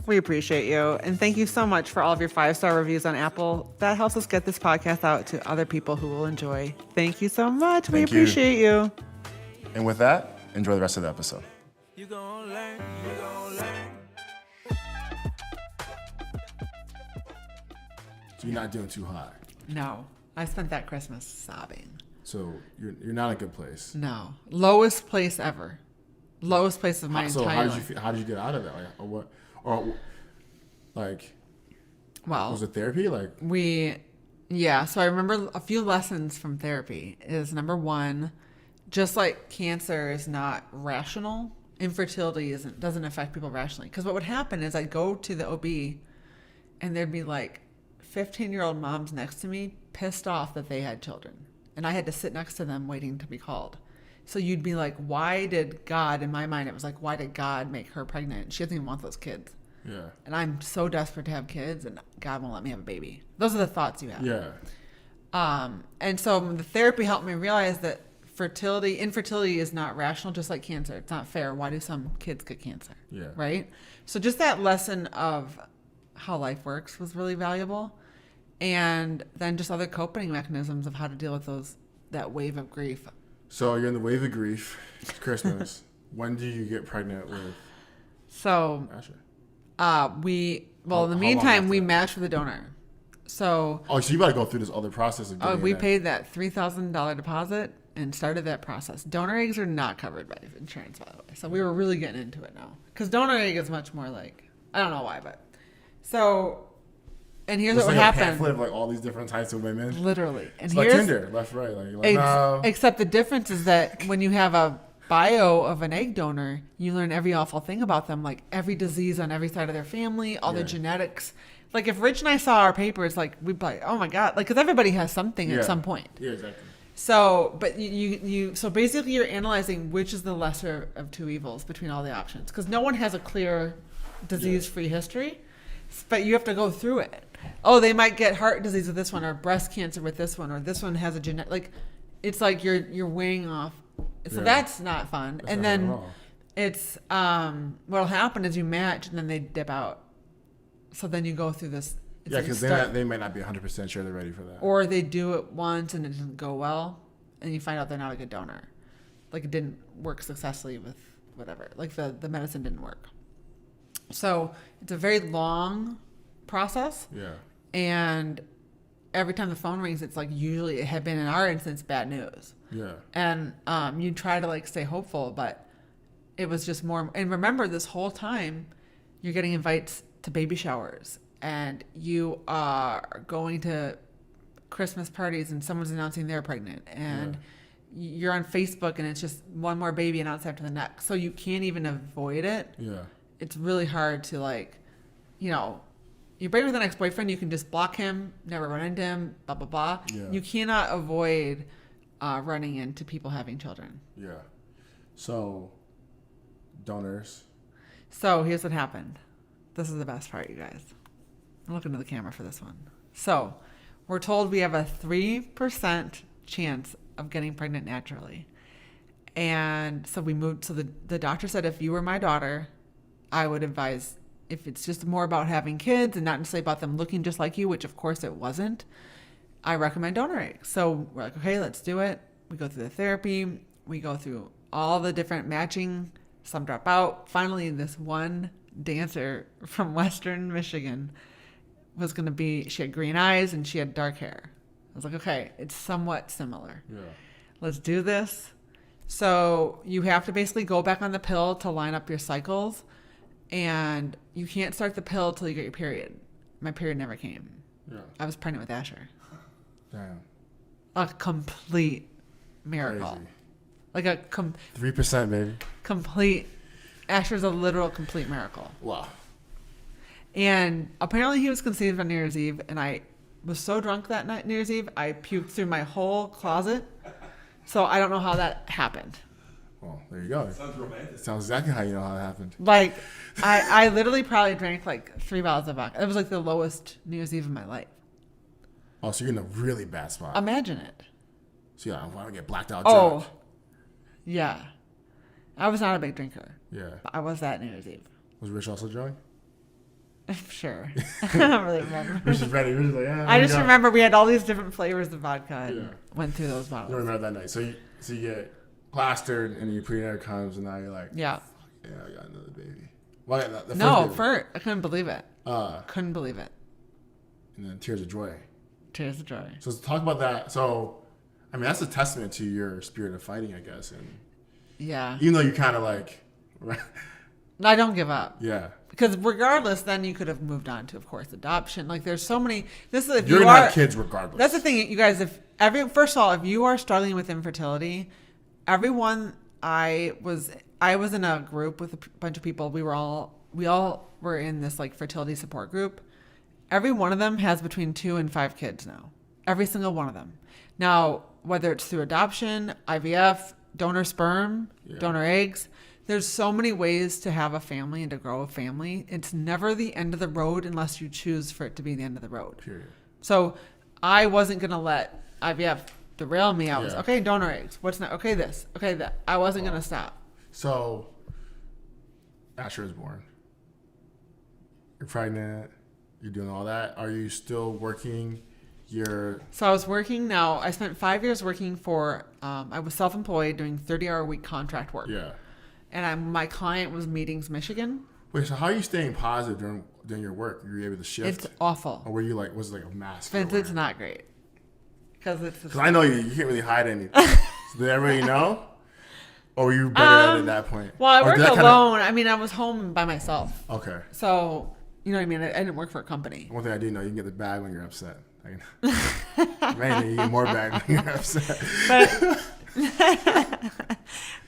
We appreciate you. And thank you so much for all of your 5-star reviews on Apple. That helps us get this podcast out to other people who will enjoy. Thank you so much. We appreciate you. And with that, enjoy the rest of the episode. You gon' learn, you gon' learn. So you're not doing too hot. No. I spent that Christmas sobbing. So you're not in a good place. No. Lowest place ever. Lowest place of my So entire how did life. you feel, how did you get out of that? Like, or what? Or like, Well, was it therapy? Like, so I remember a few lessons from therapy is number one, just like cancer is not rational, infertility doesn't affect people rationally. Because what would happen is I'd go to the OB and there'd be like 15-year-old moms next to me pissed off that they had children. And I had to sit next to them waiting to be called. So you'd be like, why did God, in my mind, it was like, why did God make her pregnant? She doesn't even want those kids. yeah. And I'm so desperate to have kids and God won't let me have a baby. Those are the thoughts you have. Yeah. And so the therapy helped me realize that infertility is not rational, just like cancer. It's not fair. Why do some kids get cancer? Yeah. Right? So just that lesson of how life works was really valuable. And then just other coping mechanisms of how to deal with that wave of grief. So you're in the wave of grief. It's Christmas. When do you get pregnant with So Asher? in the How long meantime, after we that? matched with a donor. So Oh, so you got to go through this other process of doing we it. paid that $3,000 deposit and started that process. Donor eggs are not covered by insurance, by the way. So we were really getting into it now. Because donor egg is much more like, I don't know why, but. So, and here's It's what like would a happen. pamphlet of like all these different types of women. Literally. And It's like here's, Tinder, left, right. Like, you're like no. except the difference is that when you have a bio of an egg donor, you learn every awful thing about them, like every disease on every side of their family, all their Yeah. genetics. Like if Rich and I saw our papers, like we'd be like, oh my God, like because everybody has something Yeah. at some point. Yeah, exactly. So, but so basically you're analyzing which is the lesser of two evils between all the options because no one has a clear disease-free history, but you have to go through it. Oh, they might get heart disease with this one, or breast cancer with this one, or this one has a genetic. Like, it's like you're weighing off. So Yeah. that's not fun. That's and not fun then at all. it's what'll happen is you match, and then they dip out. So then you go through this. It's Yeah, like because they might not be 100% sure they're ready for that. or they do it once and it doesn't go well, and you find out they're not a good donor. Like it didn't work successfully with whatever. Like the medicine didn't work. So it's a very long process. Yeah. And every time the phone rings, it's like usually it had been in our instance bad news. Yeah. And you try to like stay hopeful, but it was just more. And remember, this whole time, you're getting invites to baby showers, and you are going to Christmas parties, and someone's announcing they're pregnant, and you're on Facebook, and it's just one more baby announced after the next. So you can't even avoid it. Yeah. It's really hard to like, you're pregnant with an ex-boyfriend, you can just block him, never run into him, blah, blah, blah. Yeah. You cannot avoid running into people having children. Yeah. So, donors. So here's what happened. This is the best part, you guys. I'm looking to the camera for this one. So we're told we have a 3% chance of getting pregnant naturally. And so we moved. So the doctor said, if you were my daughter, I would advise, if it's just more about having kids and not necessarily about them looking just like you, which of course it wasn't, I recommend donor eggs. So we're like, okay, let's do it. We go through the therapy. We go through all the different matching. Some drop out. Finally, this one dancer from Western Michigan was going to be, she had green eyes and she had dark hair. I was like, okay, it's somewhat similar. Yeah. Let's do this. So you have to basically go back on the pill to line up your cycles, and you can't start the pill till you get your period. My period never came. Yeah. I was pregnant with Asher. Damn. A complete miracle. Crazy. Like a 3%, baby. complete, Asher's a literal complete miracle. Wow. And apparently he was conceived on New Year's Eve, and I was so drunk that night, New Year's Eve, I puked through my whole closet. So I don't know how that happened. Well, there you go. Sounds romantic. Sounds exactly how you know how it happened. Like, I literally probably drank like 3 bottles of vodka. It was like the lowest New Year's Eve of my life. Oh, so you're in a really bad spot. Imagine it. So yeah, I want to get blacked out Oh, drunk. yeah. I was not a big drinker, Yeah. but I was that New Year's Eve. Was Rich also drunk? Sure. I don't really remember. Rich is ready. Rich is like, yeah. I just remember we had all these different flavors of vodka and Yeah. went through those I don't bottles. remember that night. So you get plastered, and your prenatal comes, and now you're like, Yeah. yeah, I got another baby. Well, the No, first baby. I couldn't believe it. Couldn't believe it. And then tears of joy. Tears of joy. So let's talk about that. So, I mean, that's a testament to your spirit of fighting, I guess. And Yeah. even though you kind of like, I don't give up. yeah. Because regardless, then you could have moved on to, of course, adoption. Like, there's so many. This is if You're you gonna are. have kids regardless. That's the thing, you guys. First of all, if you are struggling with infertility, everyone I was in a group with a bunch of people. We all were in this like fertility support group. Every one of them has between 2 and 5 kids now. Every single one of them. Now, whether it's through adoption, IVF, donor sperm, donor eggs. There's so many ways to have a family and to grow a family. It's never the end of the road unless you choose for it to be the end of the road. Period. So I wasn't going to let IVF derail me. I was, Yeah. okay, donor eggs. What's not? Okay, this. Okay, that. I wasn't going to stop. So, Asher is born. You're pregnant. You're doing all that. Are you still working So I was working now. I spent 5 years working for, I was self-employed doing 30-hour-a-week contract work. Yeah. And my client was Meetings, Michigan. Wait, so how are you staying positive during your work? Were you able to shift? It's awful. Or were you like, was it like a mask? Vince, it's not great. Because I know you can't really hide anything. So did everybody know? Or were you better at it at that point? Well, I Or worked did that alone. I mean, I was home by myself. Okay. So, you know what I mean? I didn't work for a company. One thing I do know, you can get the bag when you're upset. Man, you get more bag when you're upset. But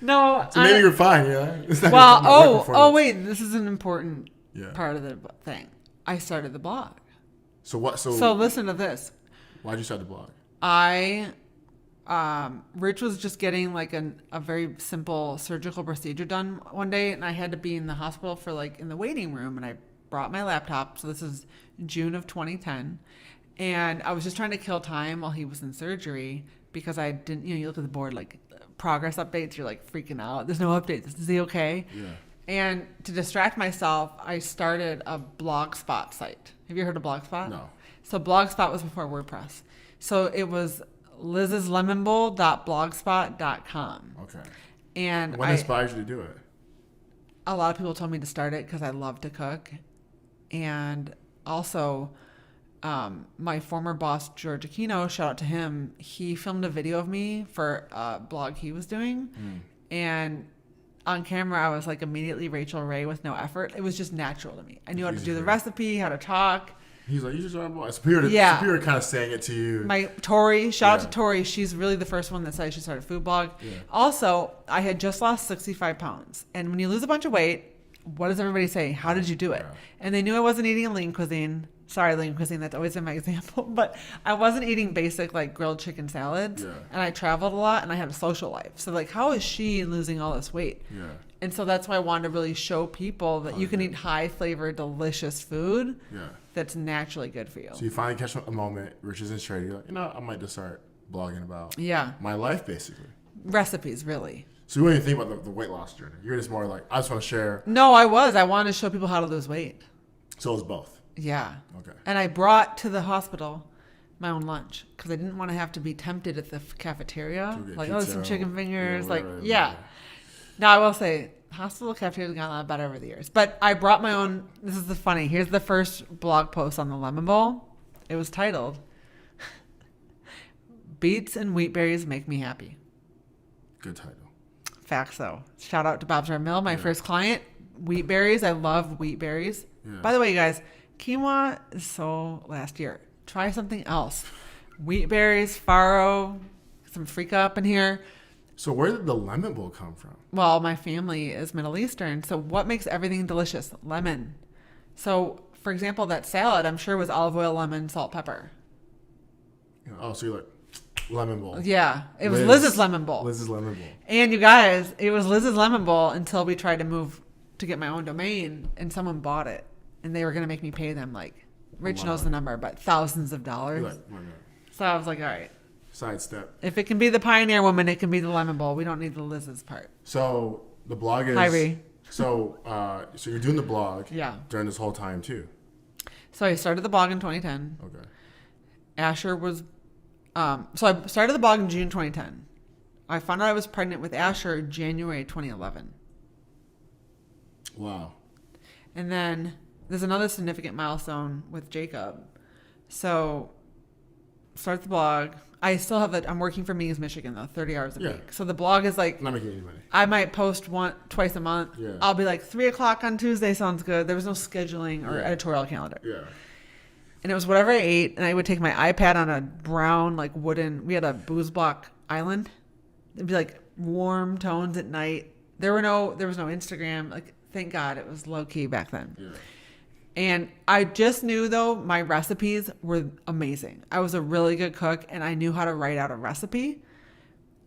no. So maybe you're fine, yeah? It's not Well, my work performance. wait. This is an important Yeah. part of the thing. I started the blog. So what? So listen to this. Why'd you start the blog? Rich was just getting like a very simple surgical procedure done one day, and I had to be in the hospital for like in the waiting room, and I brought my laptop. So this is June of 2010, and I was just trying to kill time while he was in surgery because I didn't, you look at the board like progress updates, you're like freaking out. There's no updates. Is he okay? Yeah. And to distract myself, I started a Blogspot site. Have you heard of Blogspot? No. So Blogspot was before WordPress. So it was liz'slemonbowl.blogspot.com. Okay. And What inspired you to do it? a lot of people told me to start it because I love to cook. And also, my former boss, George Aquino, shout out to him. He filmed a video of me for a blog he was doing. And on camera, I was like immediately Rachel Ray with no effort. It was just natural to me. I knew how to do the recipe, how to talk. He's like, you should start a blog. Superior kind of saying it to you. My Tori, shout out to Tori. She's really the first one that said she started a food blog. Yeah. Also, I had just lost 65 pounds. And when you lose a bunch of weight, what does everybody say? How did you do it? Yeah. And they knew I wasn't eating a lean cuisine. Sorry, lean cuisine. That's always been my example. But I wasn't eating basic like grilled chicken salads. Yeah. And I traveled a lot and I had a social life. So like, how is she losing all this weight? Yeah. And so that's why I wanted to really show people that you can eat high flavor, delicious food. Yeah. That's naturally good for you. So you finally catch a moment, Rich is in trade. You're like, I might just start blogging about my life, basically. Recipes, really. So you don't even think about the weight loss journey. You're just more like, I just want to share. No, I wanted to show people how to lose weight. So it was both. Yeah. Okay. And I brought to the hospital my own lunch because I didn't want to have to be tempted at the cafeteria. Like, pizza, some chicken fingers. yeah. Now, I will say, hospital cafeterias have gotten a lot better over the years. But I brought my own. This is the funny. Here's the first blog post on the lemon bowl. It was titled, Beets and Wheat Berries Make Me Happy. Good title. Facts, though. Shout out to Bob's Red Mill, my first client. Wheat berries. I love wheat berries. Yeah. By the way, you guys, quinoa is so last year. Try something else. Wheat berries, farro, some freak up in here. So where did the lemon bowl come from? Well, my family is Middle Eastern. So what makes everything delicious? Lemon. So, for example, that salad, I'm sure was olive oil, lemon, salt, pepper. Oh, so you're like, lemon bowl. Yeah. It was Liz's lemon bowl. Liz's lemon bowl. And you guys, it was Liz's lemon bowl until we tried to move to get my own domain and someone bought it. And they were going to make me pay them like, Rich knows the number, but thousands of dollars. You're like, oh my God. So I was like, all right. Sidestep. If it can be the Pioneer Woman, it can be the lemon bowl. We don't need the Liz's part. So the blog is... Irie. So you're doing the blog Yeah. during this whole time too. So I started the blog in 2010. Okay. Asher was... so I started the blog in June 2010. I found out I was pregnant with Asher January 2011. Wow. And then there's another significant milestone with Jacob. So, start the blog. I still have I'm working for Meetings Michigan though, 30 hours a week. So the blog is like, not making any money. I might post twice a month. Yeah. I'll be like 3:00 on Tuesday sounds good. There was no scheduling or editorial calendar. Yeah. And it was whatever I ate, and I would take my iPad on a brown like wooden. We had a booze block island. It'd be like warm tones at night. There was no Instagram. Like, thank God it was low key back then. Yeah. And I just knew, though, my recipes were amazing. I was a really good cook, and I knew how to write out a recipe.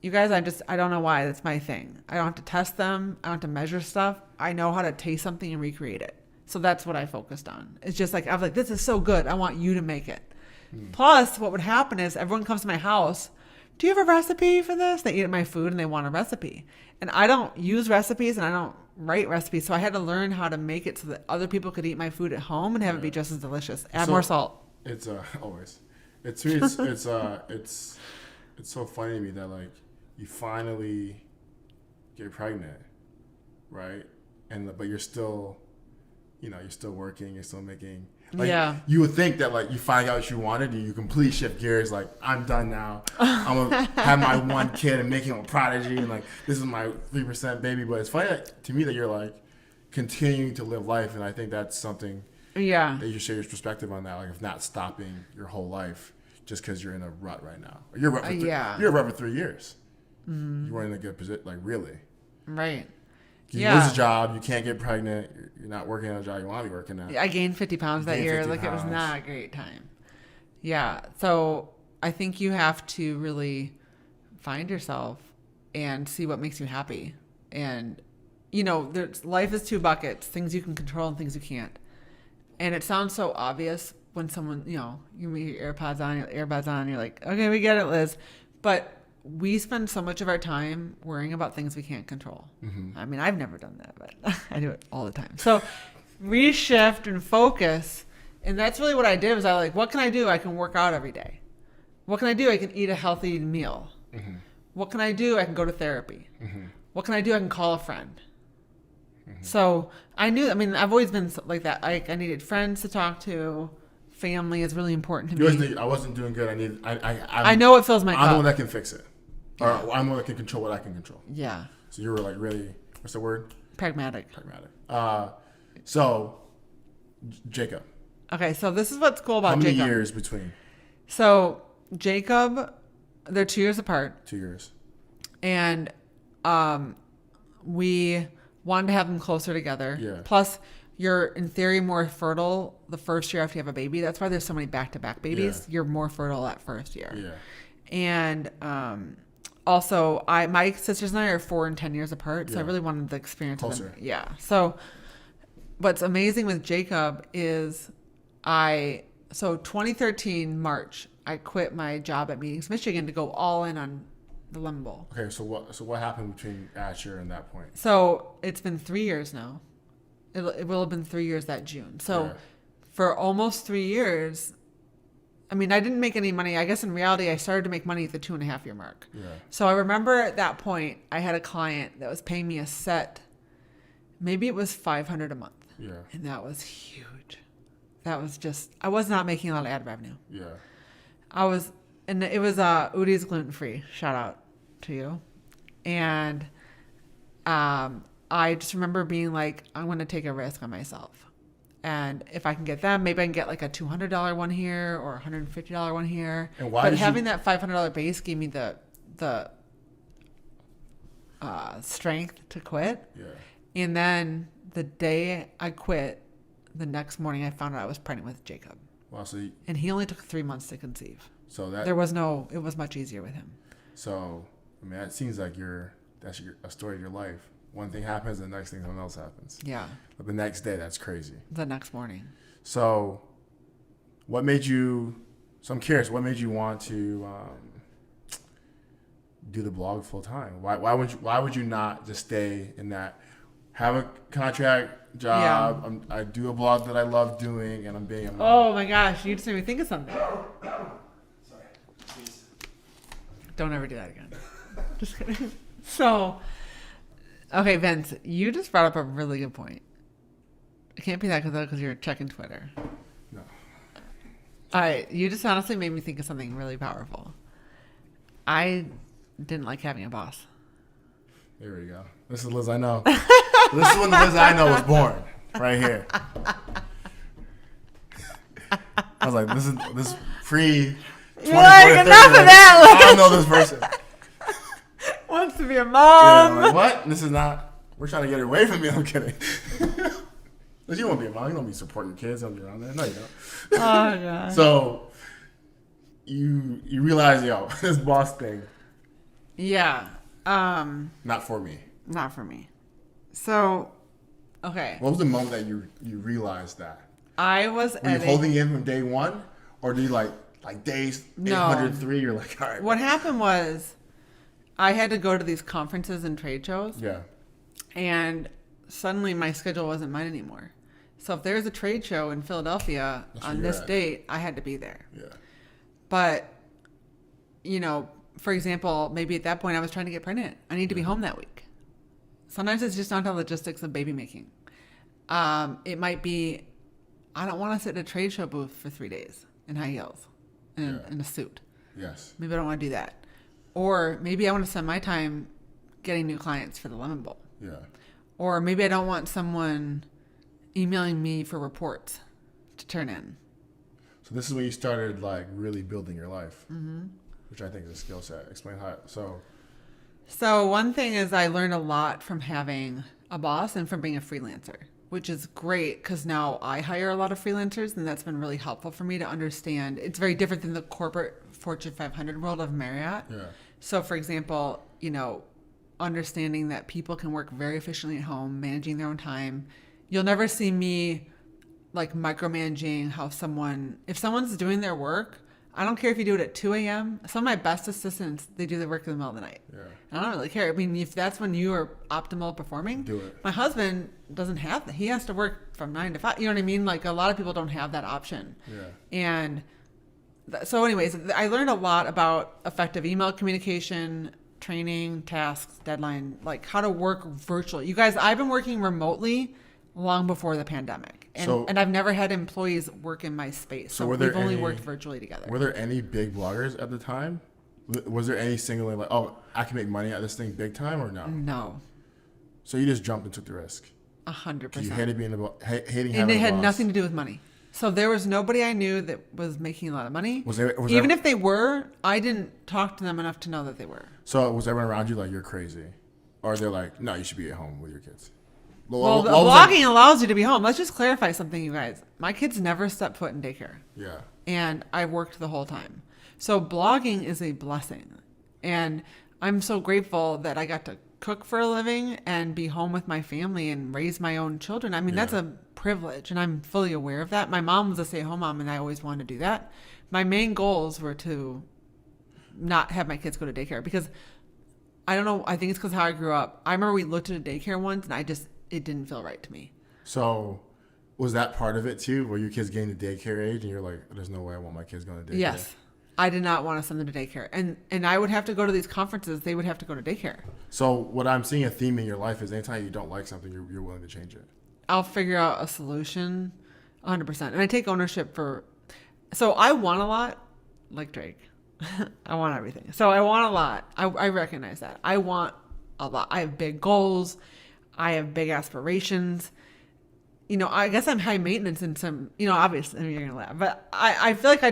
You guys, I don't know why. That's my thing. I don't have to test them. I don't have to measure stuff. I know how to taste something and recreate it. So that's what I focused on. It's just like, I was like, this is so good. I want you to make it. Plus, what would happen is everyone comes to my house. Do you have a recipe for this? They eat my food, and they want a recipe. And I don't use recipes, and I don't write recipes, so I had to learn how to make it so that other people could eat my food at home and have it be just as delicious. Add more salt. It's always. It's so funny to me that like you finally get pregnant, right? But you're still, you're still working, you're still making. Like, you would think that like you find out what you wanted and you completely shift gears. Like, I'm done now. I'm gonna have my one kid and make him a prodigy, and like this is my 3% baby. But it's funny to me that you're like continuing to live life, and I think that's something. Yeah. That you share your perspective on that, like if not stopping your whole life just because you're in a rut right now. You're a rut for 3 years. Mm-hmm. You weren't in a good position, like really. Right. You lose a job, you can't get pregnant, you're not working at a job you want to be working at. I gained 50 pounds that year. Like, it was not a great time. Yeah. So I think you have to really find yourself and see what makes you happy. And, life is 2 buckets, things you can control and things you can't. And it sounds so obvious when someone, you meet your earbuds on, you're like, okay, we get it, Liz. But we spend so much of our time worrying about things we can't control. Mm-hmm. I mean, I've never done that, but I do it all the time. So reshift and focus. And that's really what I did was I like, what can I do? I can work out every day. What can I do? I can eat a healthy meal. Mm-hmm. What can I do? I can go to therapy. Mm-hmm. What can I do? I can call a friend. Mm-hmm. So I've always been like that. I needed friends to talk to. Family is really important to me. I wasn't doing good. I know it fills my cup. I'm the one that can fix it. Or I'm the one that can control what I can control. Yeah. So you were like really, what's the word? Pragmatic. So, Jacob. Okay, so this is what's cool about Jacob. How many years between? So, Jacob, they're 2 years apart. 2 years. And we wanted to have them closer together. Yeah. Plus, you're, in theory, more fertile the first year after you have a baby. That's why there's so many back-to-back babies. Yeah. You're more fertile that first year. Yeah. And also, my sisters and I are 4 and 10 years apart, so I really wanted the experience of them. Yeah. So what's amazing with Jacob is 2013 March, I quit my job at Meetings Michigan to go all in on the Lemon Bowl. Okay, so what happened between Asher and that point? So it's been 3 years now. It will have been 3 years that June. So for almost 3 years, I didn't make any money. I guess in reality, I started to make money at the 2.5-year mark. Yeah. So I remember at that point, I had a client that was paying me a set. Maybe it was $500 a month. Yeah. And that was huge. That was just, I was not making a lot of ad revenue. Yeah. And it was Udie's gluten-free. Shout out to you. And I just remember being like, I'm going to take a risk on myself. And if I can get them, maybe I can get like a $200 one here or a $150 one here. And why? But having that $500 base gave me the strength to quit. Yeah. And then the day I quit, the next morning I found out I was pregnant with Jacob. Wow. And he only took 3 months to conceive. So that it was much easier with him. So it seems like that's a story of your life. One thing happens, the next thing something else happens. Yeah. But the next day, that's crazy. The next morning. So, what made you? So I'm curious. What made you want to do the blog full time? Why would you not just stay in that? Have a contract job. Yeah. I do a blog that I love doing, and I'm being. Oh my gosh! You just made me think of something. Sorry. Please. Don't ever do that again. Just kidding. So, okay, Vince, you just brought up a really good point. It can't be that because you're checking Twitter. No. All right, you just honestly made me think of something really powerful. I didn't like having a boss. There we go. This is Liz I know. This is when the Liz I know was born. Right here. I was like, this pre. You're like, enough of that. I don't know this person. Wants to be a mom. Yeah, like, what? This is not. We're trying to get her away from me. I'm kidding. You won't be a mom. You don't be supporting kids. You'll be around there. No, you don't. Oh god. So you realize, yo, this boss thing. Yeah. Not for me. Not for me. So, okay. What was the moment that you realized that? I was Were you holding in from day one, or do you like days 803? You're like, all right. What happened was, I had to go to these conferences and trade shows. Yeah. And suddenly my schedule wasn't mine anymore. So if there's a trade show in Philadelphia on this date, I had to be there. Yeah. But, for example, maybe at that point I was trying to get pregnant. I need to be home that week. Sometimes it's just not the logistics of baby making. It might be, I don't want to sit at a trade show booth for 3 days in high heels and in a suit. Yes. Maybe I don't want to do that. Or maybe I want to spend my time getting new clients for the Lemon Bowl. Yeah. Or maybe I don't want someone emailing me for reports to turn in. So this is when you started really building your life, which I think is a skill set. Explain how. So one thing is I learned a lot from having a boss and from being a freelancer, which is great because now I hire a lot of freelancers, and that's been really helpful for me to understand. It's very different than the corporate Fortune 500 world of Marriott. Yeah. So for example, understanding that people can work very efficiently at home, managing their own time. You'll never see me micromanaging if someone's doing their work, I don't care if you do it at 2 a.m. Some of my best assistants, they do their work in the middle of the night. Yeah. And I don't really care. I mean, if that's when you are optimal performing, Do it. My husband doesn't have that. He has to work from 9 to 5. You know what I mean? A lot of people don't have that option. Yeah. And so anyways, I learned a lot about effective email communication, training, tasks, deadline, how to work virtually. You guys, I've been working remotely long before the pandemic. And I've never had employees work in my space. So we've only worked virtually together. Were there any big bloggers at the time? Was there any single I can make money at this thing big time, or no? No. So you just jumped and took the risk. 100%. You hated being hating having and it a had boss. nothing to do with money. So there was nobody I knew that was making a lot of money. Even if they were, I didn't talk to them enough to know that they were. So was everyone around you you're crazy? Or they're like, no, you should be at home with your kids? Well, blogging allows you to be home. Let's just clarify something, you guys. My kids never stepped foot in daycare. Yeah. And I worked the whole time. So blogging is a blessing. And I'm so grateful that I got to cook for a living and be home with my family and raise my own children. I mean, that's a privilege, and I'm fully aware of that. My mom was a stay-at-home mom, and I always wanted to do that. My main goals were to not have my kids go to daycare because I don't know. I think it's because how I grew up. I remember we looked at a daycare once, and it didn't feel right to me. So was that part of it too? Were your kids getting to daycare age, and you're like, there's no way I want my kids going to daycare? Yes. I did not want to send them to daycare. And I would have to go to these conferences. They would have to go to daycare. So what I'm seeing a theme in your life is anytime you don't like something, you're willing to change it. I'll figure out a solution 100%. And I take ownership so I want a lot, like Drake. I want everything. So I want a lot. I recognize that. I want a lot. I have big goals. I have big aspirations. I guess I'm high maintenance in some, obviously, you're going to laugh. But I feel like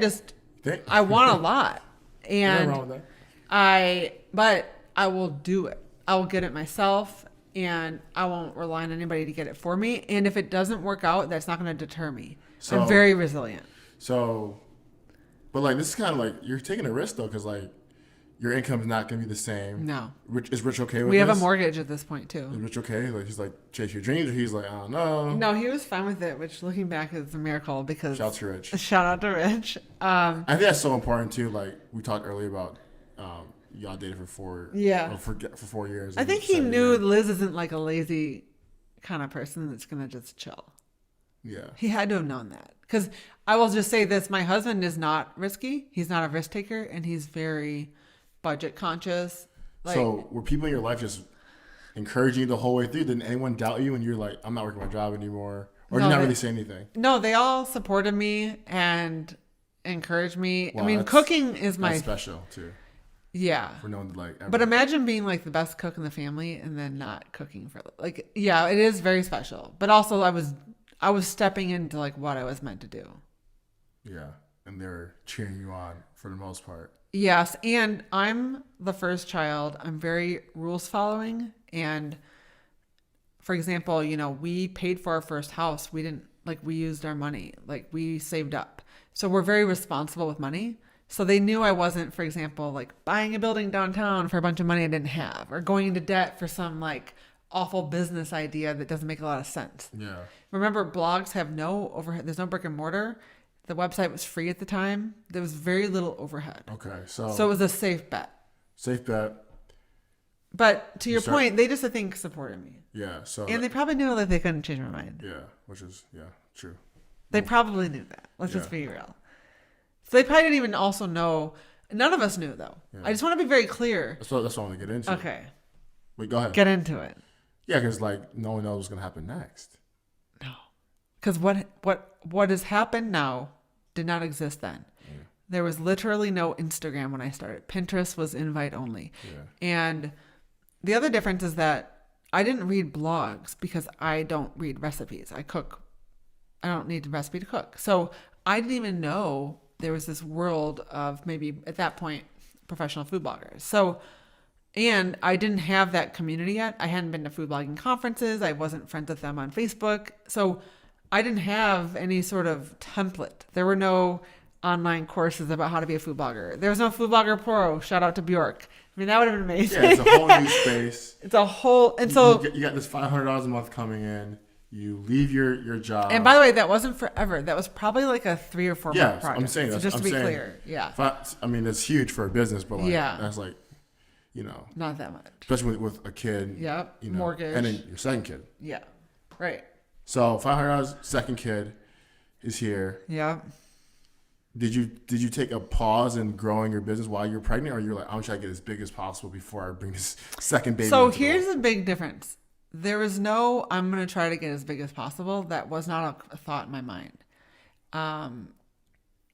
I want a lot. And nothing wrong with that. But I will do it. I will get it myself, and I won't rely on anybody to get it for me. And if it doesn't work out, that's not going to deter me. So, I'm very resilient. So, but this is kind of you're taking a risk though, because your income is not going to be the same. No. Is Rich okay with this? We have a mortgage at this point too. Is Rich okay? He's chase your dreams, or he's I don't know. No, he was fine with it, which looking back is a miracle because. Shout out to Rich. Shout out to Rich. I think that's so important too. We talked earlier about y'all dated for 4 years. I think he knew Liz isn't a lazy kind of person that's gonna just chill. Yeah. He had to have known that. Because I will just say this, my husband is not risky. He's not a risk taker, and he's very budget conscious. Like, so were people in your life just encouraging you the whole way through? Didn't anyone doubt you when you're like, I'm not working my job anymore? Or did you not really say anything? No, they all supported me and encouraged me. Wow, I mean, cooking is my... That's special, too. Yeah. For no one to like... But imagine being like the best cook in the family and then not cooking for... Like, yeah, it is very special. But also I was stepping into like what I was meant to do. Yeah. And they're cheering you on for the most part. Yes. And I'm the first child. I'm very rules following. And for example, you know, we paid for our first house. We didn't like, we used our money, like we saved up. So we're very responsible with money. So they knew I wasn't, for example, like buying a building downtown for a bunch of money I didn't have, or going into debt for some like awful business idea that doesn't make a lot of sense. Yeah. Remember, blogs have no overhead. There's no brick and mortar. The website was free at the time. There was very little overhead. Okay. So it was a safe bet. Safe bet. But to your point, they just, I think, supported me. Yeah. So and they probably knew that they couldn't change my mind. Yeah. Which is, true. They probably knew that. Let's just be real. So they probably didn't even also know. None of us knew, though. Yeah. I just want to be very clear. That's what I want to get into. Okay. Wait, go ahead. Get into it. Yeah, because like no one knows what's going to happen next. No. Because what has happened now did not exist then. Yeah. There was literally no Instagram when I started. Pinterest was invite only. Yeah. And the other difference is that I didn't read blogs because I don't read recipes. I cook. I don't need a recipe to cook. So I didn't even know there was this world of maybe at that point professional food bloggers. So, and I didn't have that community yet. I hadn't been to food blogging conferences. I wasn't friends with them on Facebook. So I didn't have any sort of template. There were no online courses about how to be a food blogger. There was no Food Blogger Pro. Shout out to Bjork. I mean, that would have been amazing. Yeah, it's a whole new space. It's a whole, and so you got this $500 a month coming in. You leave your job. And by the way, that wasn't forever. That was probably like a 3 or 4 month project. I'm saying so just to be clear. Yeah. I mean, it's huge for a business, but like, that's like, not that much. Especially with a kid. Yep. Mortgage. And then your second kid. Yeah. Right. So $500, second kid is here. Yeah. Did you take a pause in growing your business while you're pregnant, or you're like, I'm trying to get as big as possible before I bring this second baby? So here's the big difference. There was no, I'm going to try to get as big as possible. That was not a thought in my mind.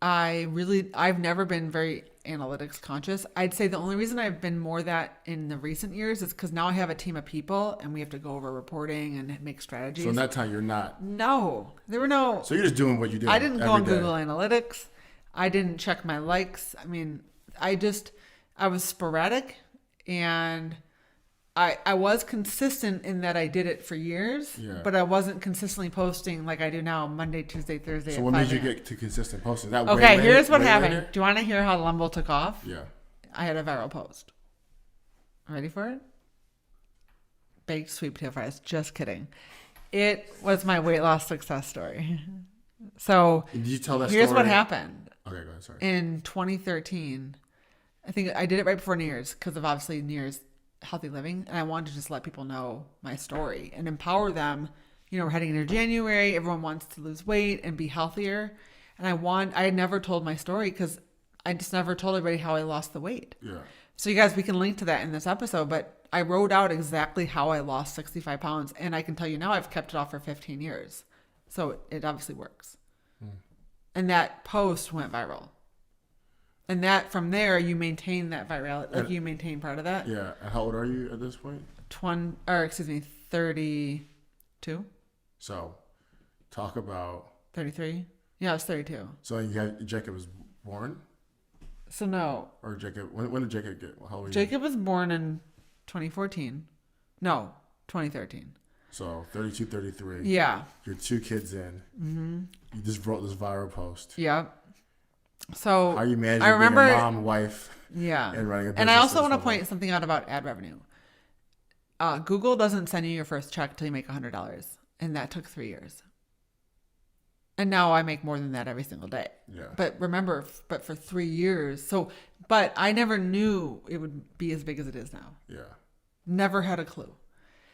I've never been very analytics conscious. I'd say the only reason I've been more that in the recent years is because now I have a team of people and we have to go over reporting and make strategies. So in that time, you're not. No, there were no. So you're just doing what you do. I didn't go on Google Analytics. I didn't check my likes. I mean, I was sporadic, and I was consistent in that I did it for years, but I wasn't consistently posting like I do now, Monday, Tuesday, Thursday. So what made you get to consistent posting? That okay, here's what happened. Later? Do you want to hear how Lumble took off? Yeah. I had a viral post. Ready for it? Baked sweet potato fries. Just kidding. It was my weight loss success story. So did you tell that here's story? What happened. Okay, go ahead. Sorry. In 2013, I think I did it right before New Year's because of obviously New Year's healthy living, and I wanted to just let people know my story and empower them. You know, we're heading into January. Everyone wants to lose weight and be healthier, and I had never told my story because I just never told everybody how I lost the weight. Yeah. So you guys, we can link to that in this episode, but I wrote out exactly how I lost 65 pounds, and I can tell you now I've kept it off for 15 years. So it obviously works. And that post went viral. And that from there, you maintain that virality. Like you maintain part of that. Yeah. And how old are you at this point? 32. So talk about 33. Yeah, I was 32. So Jacob was born? So no. Or Jacob, when did Jacob get, how old were you? Jacob was born in 2014. No, 2013. So 32, 33. Yeah. You're 2 kids in. Mm-hmm. You just wrote this viral post. Yeah. So how are you managing being a mom, wife, and running a business? And I also want to point something out about ad revenue. Google doesn't send you your first check until you make $100. And that took 3 years. And now I make more than that every single day. Yeah. But remember, for 3 years. But I never knew it would be as big as it is now. Yeah. Never had a clue.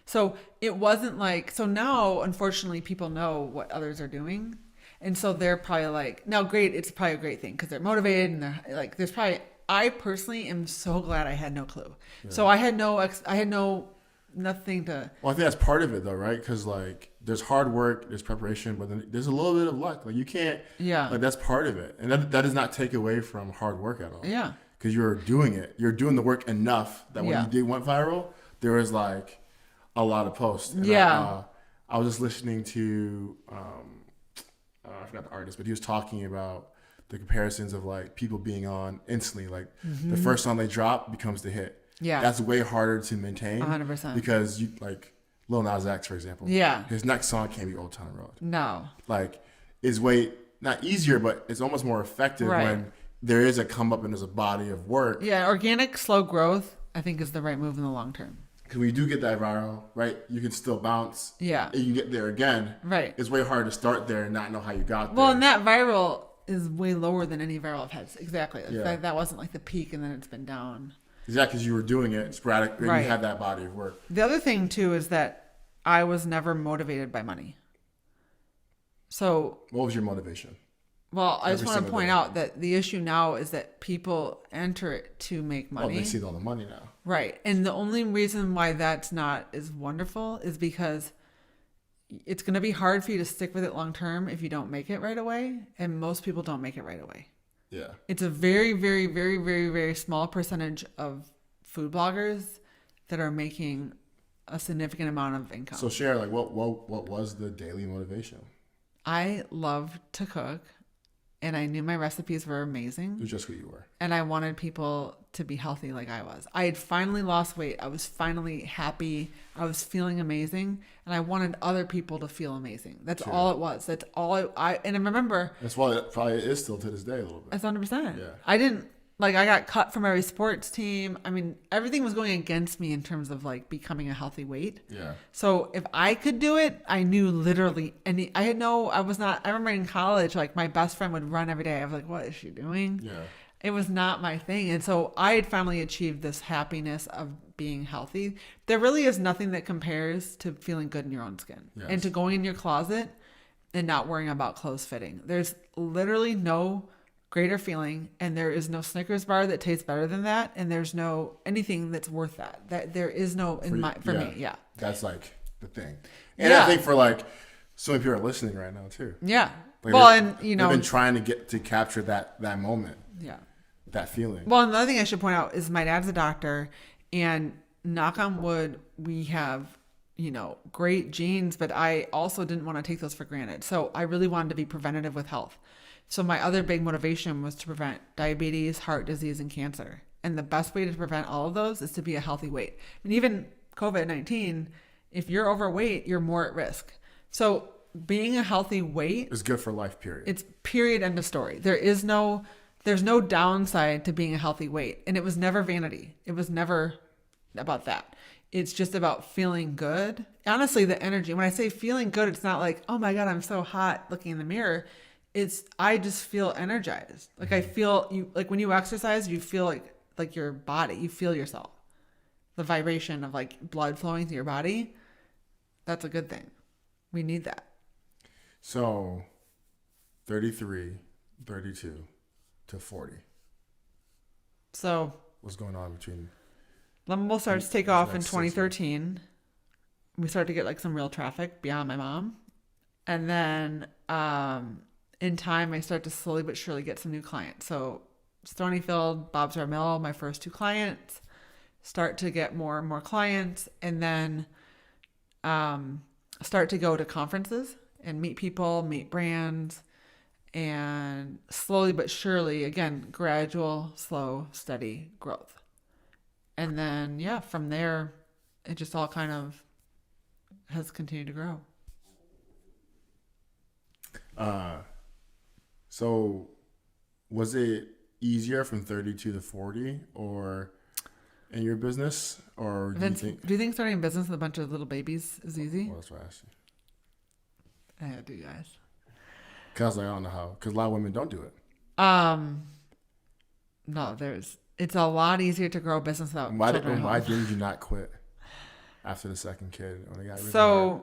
So it wasn't like, so now, unfortunately, people know what others are doing. And so they're probably like, now great, it's probably a great thing because they're motivated and they're like, there's probably I personally am so glad I had no clue. Yeah. So I had nothing to. Well, I think that's part of it though, right? Because like there's hard work, there's preparation, but then there's a little bit of luck. Like you can't. Yeah. Like that's part of it, and that does not take away from hard work at all. Yeah. Because you're doing it, you're doing the work enough that when you went viral, there was like a lot of posts. And I was just listening to I forgot the artist, but he was talking about the comparisons of like people being on instantly. Like the first song they drop becomes the hit. Yeah, that's way harder to maintain. 100%. Because you like Lil Nas X, for example. Yeah, his next song can't be Old Town Road. No, like is way not easier, but it's almost more effective when there is a come up and there's a body of work. Yeah, organic slow growth I think is the right move in the long term. Because when you do get that viral, right, you can still bounce. Yeah, and you can get there again. Right, it's way harder to start there and not know how you got there. Well, and that viral is way lower than any viral I've had. Exactly. Yeah. That wasn't like the peak and then it's been down. Exactly, because you were doing it sporadic and you had that body of work. The other thing, too, is that I was never motivated by money. So... What was your motivation? Well, I just want to point out that the issue now is that people enter it to make money. Well, they see all the money now. Right. And the only reason why that's not as wonderful is because it's going to be hard for you to stick with it long term if you don't make it right away. And most people don't make it right away. Yeah. It's a very, very, very, very, very small percentage of food bloggers that are making a significant amount of income. So share, like, what was the daily motivation? I loved to cook, and I knew my recipes were amazing. It was just who you were. And I wanted people to be healthy like I was. I had finally lost weight. I was finally happy. I was feeling amazing. And I wanted other people to feel amazing. That's all it was. That's all and I remember. That's why it probably is still to this day a little bit. That's 100%. Yeah. I got cut from every sports team. I mean, everything was going against me in terms of like becoming a healthy weight. Yeah. So if I could do it, I knew literally I remember in college, like my best friend would run every day. I was like, what is she doing? Yeah. It was not my thing. And so I had finally achieved this happiness of being healthy. There really is nothing that compares to feeling good in your own skin and to going in your closet and not worrying about clothes fitting. There's literally no greater feeling, and there is no Snickers bar that tastes better than that, and there's no anything that's worth that. That there is no for me. Yeah. That's like the thing. And I think for like so many people are listening right now too. Yeah. Like they've been trying to get to capture that moment. Yeah. That feeling. Well, another thing I should point out is my dad's a doctor, and knock on wood, we have, great genes, but I also didn't want to take those for granted. So I really wanted to be preventative with health. So my other big motivation was to prevent diabetes, heart disease, and cancer. And the best way to prevent all of those is to be a healthy weight. And even COVID-19, if you're overweight, you're more at risk. So being a healthy weight is good for life, period. It's period, end of story. There's no downside to being a healthy weight. And it was never vanity. It was never about that. It's just about feeling good. Honestly, the energy, when I say feeling good, it's not like, oh my God, I'm so hot looking in the mirror. I just feel energized. Like I feel like when you exercise, you feel like your body, you feel yourself. The vibration of like blood flowing through your body. That's a good thing. We need that. So 33, 32 to 40. So what's going on between? Lemon starts to take off in 2013. We start to get like some real traffic beyond my mom. And then, in time, I start to slowly but surely get some new clients. So Stonyfield, Bob's Red Mill, my first 2 clients, start to get more and more clients, and then start to go to conferences and meet people, meet brands, and slowly but surely, again, gradual, slow, steady growth. And then, from there, it just all kind of has continued to grow. So was it easier from 32 to 40 or in your business, or do you think starting a business with a bunch of little babies is easy? Well, that's what I asked you. I do, guys. Cause I don't know how, because a lot of women don't do it. No, it's a lot easier to grow a business without children. Why didn't you not quit after the second kid when it got really hard?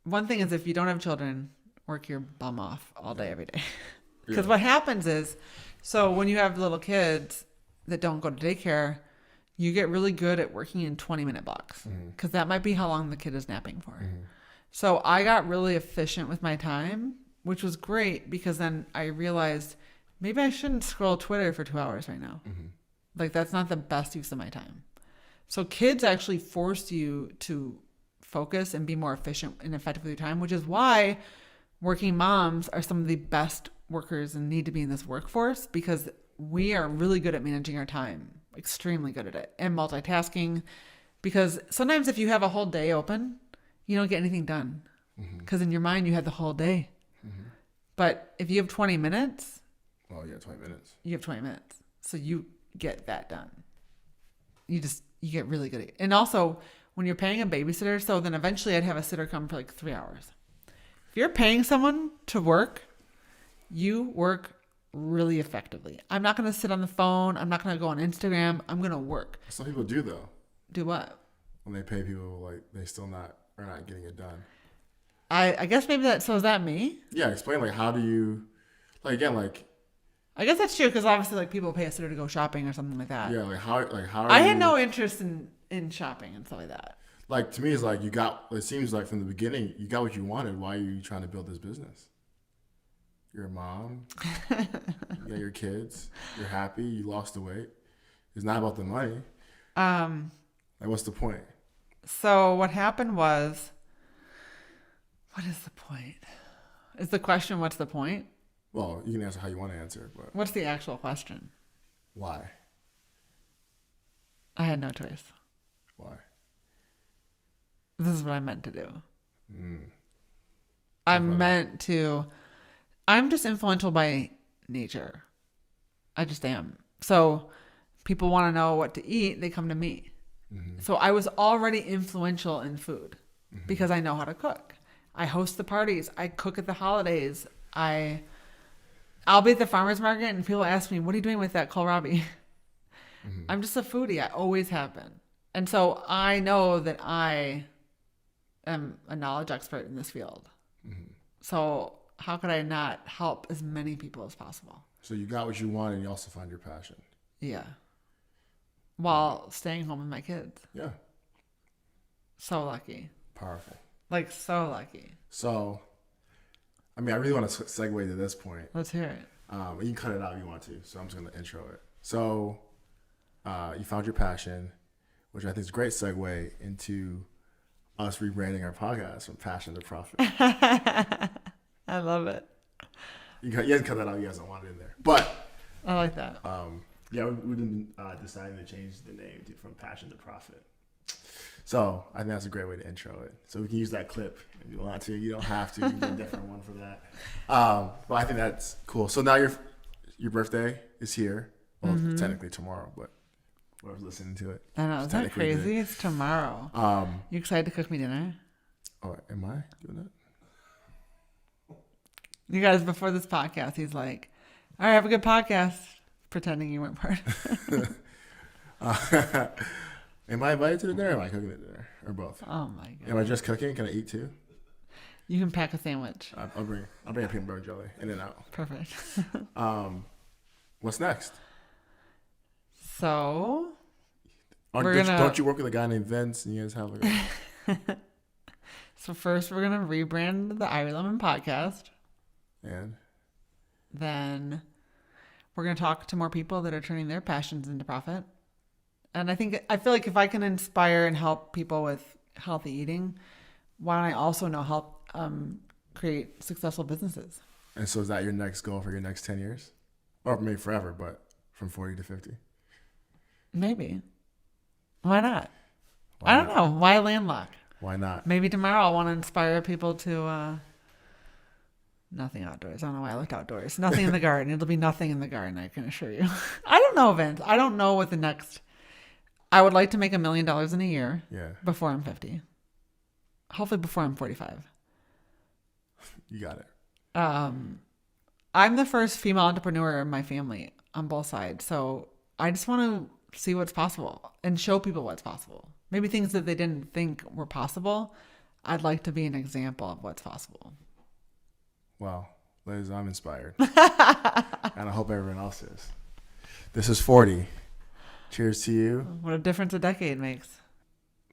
One thing is, if you don't have children, work your bum off all day, every day. Because what happens is, so when you have little kids that don't go to daycare, you get really good at working in 20-minute blocks because that might be how long the kid is napping for. So I got really efficient with my time, which was great because then I realized maybe I shouldn't scroll Twitter for 2 hours right now. Like that's not the best use of my time. So kids actually force you to focus and be more efficient and effective with your time, which is why working moms are some of the best workers and need to be in this workforce because we are really good at managing our time, extremely good at it, and multitasking. Because sometimes if you have a whole day open, you don't get anything done because in your mind you had the whole day. But if you have 20 minutes, well, yeah, 20 minutes. You have 20 minutes, so you get that done. You get really good at it. And also, when you're paying a babysitter, so then eventually I'd have a sitter come for like 3 hours. If you're paying someone to work, you work really effectively. I'm not going to sit on the phone. I'm not going to go on Instagram. I'm going to work. Some people do though. Do what? When they pay people, like they still are not getting it done. I guess maybe that. So is that me? Yeah, explain like how do you, like again like. I guess that's true because obviously like people pay a sitter to go shopping or something like that. Yeah, like how. I had no interest in shopping and stuff like that. Like to me, it's like you got. It seems like from the beginning you got what you wanted. Why are you trying to build this business? You're a mom. You got your kids. You're happy. You lost the weight. It's not about the money. Like what's the point? So what happened was, what is the point? Is the question what's the point? Well, you can answer how you want to answer, but what's the actual question? Why? I had no choice. Why? This is what I meant to do. I'm just influential by nature. I just am. So people want to know what to eat, they come to me. So I was already influential in food because I know how to cook. I host the parties. I cook at the holidays. I'll be at the farmer's market and people ask me, what are you doing with that kohlrabi? I'm just a foodie. I always have been. And so I know that I am a knowledge expert in this field. So how could I not help as many people as possible? So you got what you wanted and you also found your passion. Yeah. While staying home with my kids. Yeah. So lucky. Powerful. Like so lucky. So, I mean, I really want to segue to this point. Let's hear it. You can cut it out if you want to. So I'm just going to intro it. So you found your passion, which I think is a great segue into us rebranding our podcast from passion to profit. I love it. You can cut that out. You guys don't want it in there. But I like that. Yeah, we've been deciding to change the name from passion to profit. So I think that's a great way to intro it. So we can use that clip if you want to. You don't have to. You can get a different one for that. But I think that's cool. So now your birthday is here. Well, technically tomorrow, but whoever's listening to it. I know. Isn't that crazy? It's tomorrow. You excited to cook me dinner? Oh, am I doing that? You guys, before this podcast, he's like, all right, have a good podcast. Pretending you weren't part of it. Am I invited to the dinner or am I cooking the dinner? Or both? Oh my god. Am I just cooking? Can I eat too? You can pack a sandwich. I'll bring a peanut butter jelly in and out. Perfect. What's next? So don't you work with a guy named Vince and you guys have like So first we're gonna rebrand the Irie Lemon podcast. And then we're going to talk to more people that are turning their passions into profit. And I feel like if I can inspire and help people with healthy eating, why don't I also help create successful businesses? And so is that your next goal for your next 10 years? Or maybe forever, but from 40 to 50? Maybe. Why not? I don't know. Why landlock? Why not? Maybe tomorrow I'll want to inspire people to... nothing outdoors. I don't know why I looked outdoors. Nothing in the garden. It'll be nothing in the garden, I can assure you. I don't know, Vince. I don't know what the next... I would like to make $1 million in a year before I'm 50. Hopefully before I'm 45. You got it. I'm the first female entrepreneur in my family on both sides. So I just want to see what's possible and show people what's possible. Maybe things that they didn't think were possible. I'd like to be an example of what's possible. Wow. Liz, I'm inspired. And I hope everyone else is. This is 40. Cheers to you. What a difference a decade makes.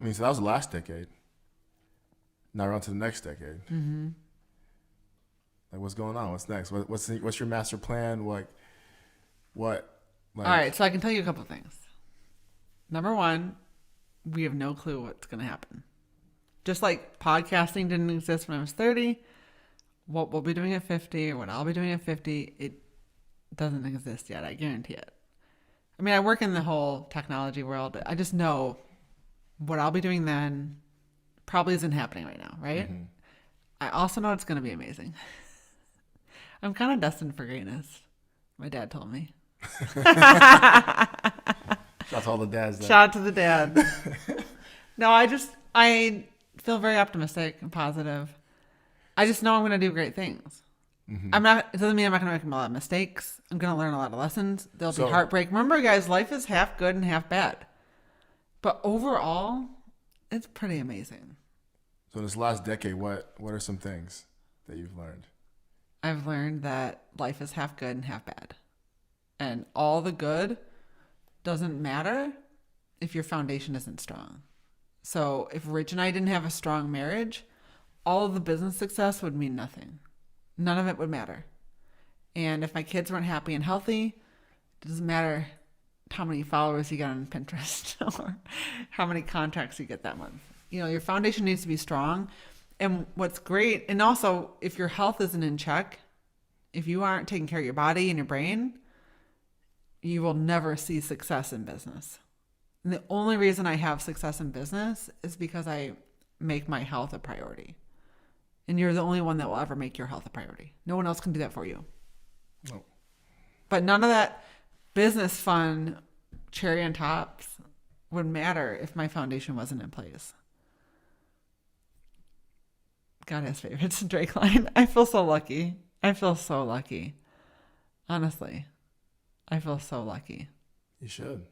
I mean, so that was the last decade. Now we're on to the next decade. Mm-hmm. Like, what's going on? What's next? What's your master plan? What? Like, all right, so I can tell you a couple things. Number one, we have no clue what's going to happen. Just like podcasting didn't exist when I was 30, what we'll be doing at 50 or what I'll be doing at 50, it doesn't exist yet. I guarantee it. I mean, I work in the whole technology world. I just know what I'll be doing then probably isn't happening right now, right? Mm-hmm. I also know it's going to be amazing. I'm kind of destined for greatness. My dad told me. Shout out to all the dads. Shout out to the dad. No, I feel very optimistic and positive. I just know I'm going to do great things. Mm-hmm. It doesn't mean I'm not going to make a lot of mistakes. I'm going to learn a lot of lessons. There'll be heartbreak. Remember, guys, life is half good and half bad. But overall, it's pretty amazing. So this last decade, what are some things that you've learned? I've learned that life is half good and half bad. And all the good doesn't matter if your foundation isn't strong. So if Rich and I didn't have a strong marriage, all of the business success would mean nothing. None of it would matter. And if my kids weren't happy and healthy, it doesn't matter how many followers you get on Pinterest or how many contracts you get that month. You know, your foundation needs to be strong. And what's great, and also if your health isn't in check, if you aren't taking care of your body and your brain, you will never see success in business. And the only reason I have success in business is because I make my health a priority. And you're the only one that will ever make your health a priority. No one else can do that for you. No. But none of that business fun cherry on tops would matter if my foundation wasn't in place. God has favorites. Drake line. I feel so lucky. I feel so lucky. Honestly. I feel so lucky. You should.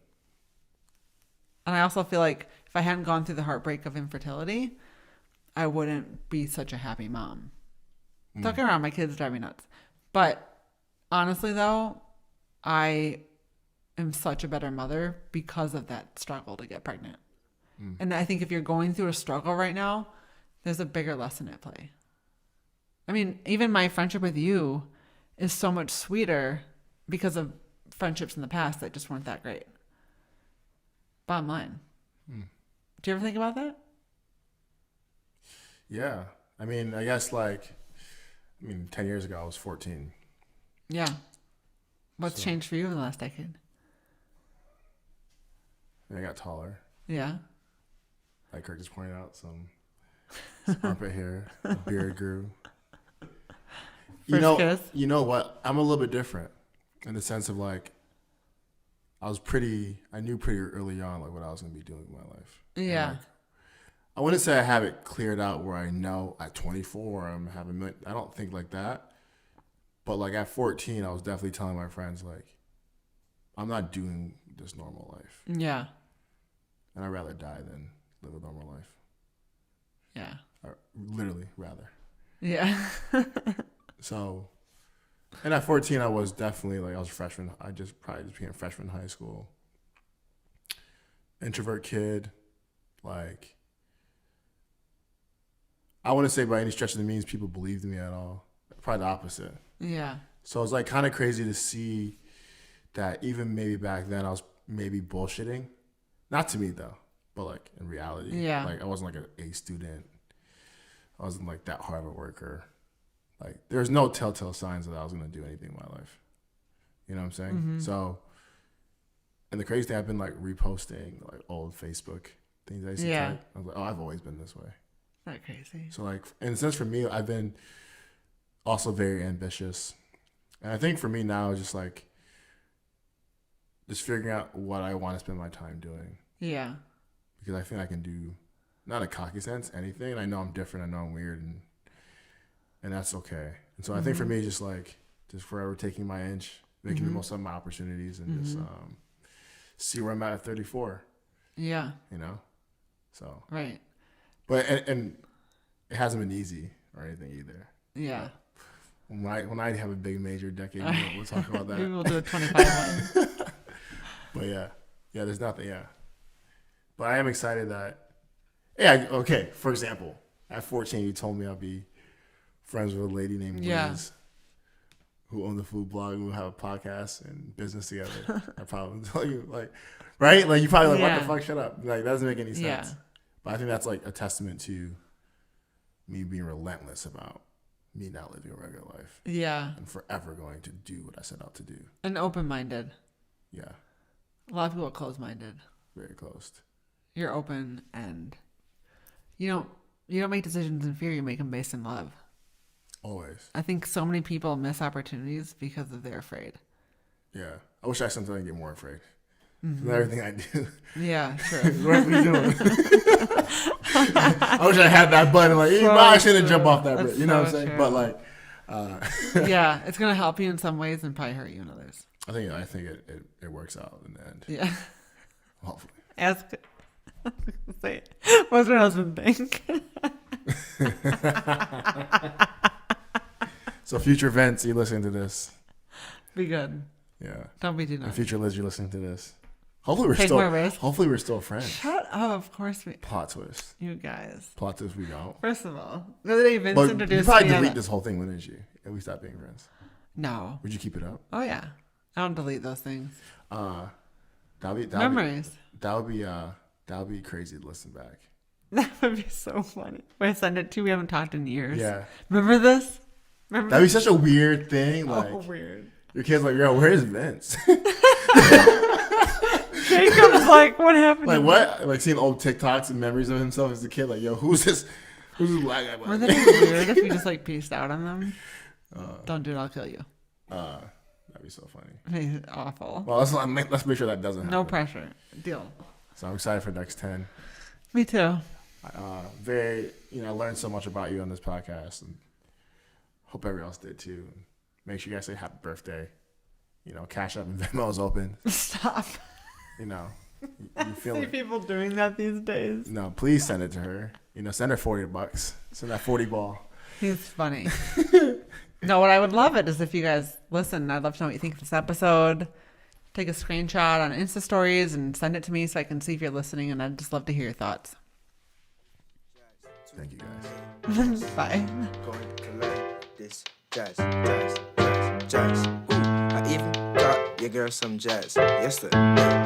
And I also feel like if I hadn't gone through the heartbreak of infertility, I wouldn't be such a happy mom. Don't get around, my kids drive me nuts. But honestly, though, I am such a better mother because of that struggle to get pregnant. And I think if you're going through a struggle right now, there's a bigger lesson at play. I mean, even my friendship with you is so much sweeter because of friendships in the past that just weren't that great. Bottom line. Do you ever think about that? Yeah. I mean, I guess 10 years ago, I was 14. Yeah. What's changed for you in the last decade? I got taller. Yeah. Like Kirk just pointed out, some armpit hair, a beard grew. Kiss? You know what? I'm a little bit different in the sense of I knew pretty early on what I was going to be doing with my life. Yeah. And, I wouldn't say I have it cleared out where I know at 24 I'm having. I don't think like that. But at 14, I was definitely telling my friends I'm not doing this normal life. Yeah. And I'd rather die than live a normal life. Yeah. Literally, rather. Yeah. So, and at 14, I was definitely I was a freshman. I probably became a freshman in high school. Introvert kid, I wouldn't say by any stretch of the means people believed in me at all. Probably the opposite. Yeah. So it was kind of crazy to see that even maybe back then I was maybe bullshitting. Not to me though, but in reality. Yeah. I wasn't an A student. I wasn't that hard of a worker. There was no telltale signs that I was going to do anything in my life. You know what I'm saying? Mm-hmm. So, and the crazy thing, I've been reposting old Facebook things I used to type. I was I've always been this way. Not crazy. So in a sense for me, I've been also very ambitious. And I think for me now, it's just figuring out what I want to spend my time doing. Yeah. Because I think I can do, not in a cocky sense, anything. I know I'm different. I know I'm weird. And that's okay. And so I think for me, just forever taking my inch, making the most of my opportunities and just see where I'm at 34. Yeah. You know? So. Right. But, and it hasn't been easy or anything either. Yeah. When I have a big major decade, we'll talk about that. Maybe we'll do a 25 one. But yeah, there's nothing. Yeah, but I am excited that. Yeah, okay. For example, at 14, you told me I'll be friends with a lady named Liz, who owned the food blog, and we'll have a podcast and business together. I probably tell you, like, right? Like, you probably like, what the fuck? Shut up. Like, that doesn't make any sense. Yeah. But I think that's like a testament to me being relentless about me not living a regular life. Yeah. And forever going to do what I set out to do. And open-minded. Yeah. A lot of people are closed-minded. Very closed. You're open, and you don't make decisions in fear. You make them based in love. Always. I think so many people miss opportunities because they're afraid. Yeah. I wish I sometimes get more afraid. From everything I do. Yeah, sure. What are we doing? I wish I had that button. Like, I shouldn't jump off that bridge. You know what I'm saying? True. But like, yeah, it's gonna help you in some ways and probably hurt you in others. I think it works out in the end. Yeah. Hopefully. Ask. Say, what's her husband think? So future Vince, you listening to this? Be good. Yeah. Don't be too And nice. future Liz, you're listening to this. Hopefully Take more risks. Hopefully we're still friends. Shut up. Of course we. Plot twist. You guys. Plot twist. We don't. First of all, the other day Vince But you introduced probably me. delete this whole thing, wouldn't you? If we stop being friends. No. Would you keep it up? Oh yeah. I don't delete those things. Memories. Memories. That would be crazy to listen back. That would be so funny. When I send it to, we haven't talked in years. Yeah. Remember this? That'd be such a weird thing. Like, weird. your kid's like, yo, where's Vince? Jacob's like, what happened? Like, what? Like, seeing old TikToks and memories of himself as a kid. Like, yo, who's this black guy? Wouldn't that be weird if you just like pieced out on them? Don't do it, I'll kill you. That'd be so funny. It's awful. Well, let's make sure that doesn't happen. No pressure. Deal. So I'm excited for next 10. Me too. I learned so much about you on this podcast, and hope everyone else did too. Make sure you guys say happy birthday. Cash App and Venmo is open. Stop. You feel See it. people doing that these days. No, please send it to her. Send her $40. Send that 40 ball. He's funny. No, what I would love it is if you guys listen. I'd love to know what you think of this episode. Take a screenshot on Insta stories and send it to me so I can see if you're listening, and I'd just love to hear your thoughts. Thank you guys. Bye. Going to learn this jazz. Ooh, I even taught your girl some jazz yesterday.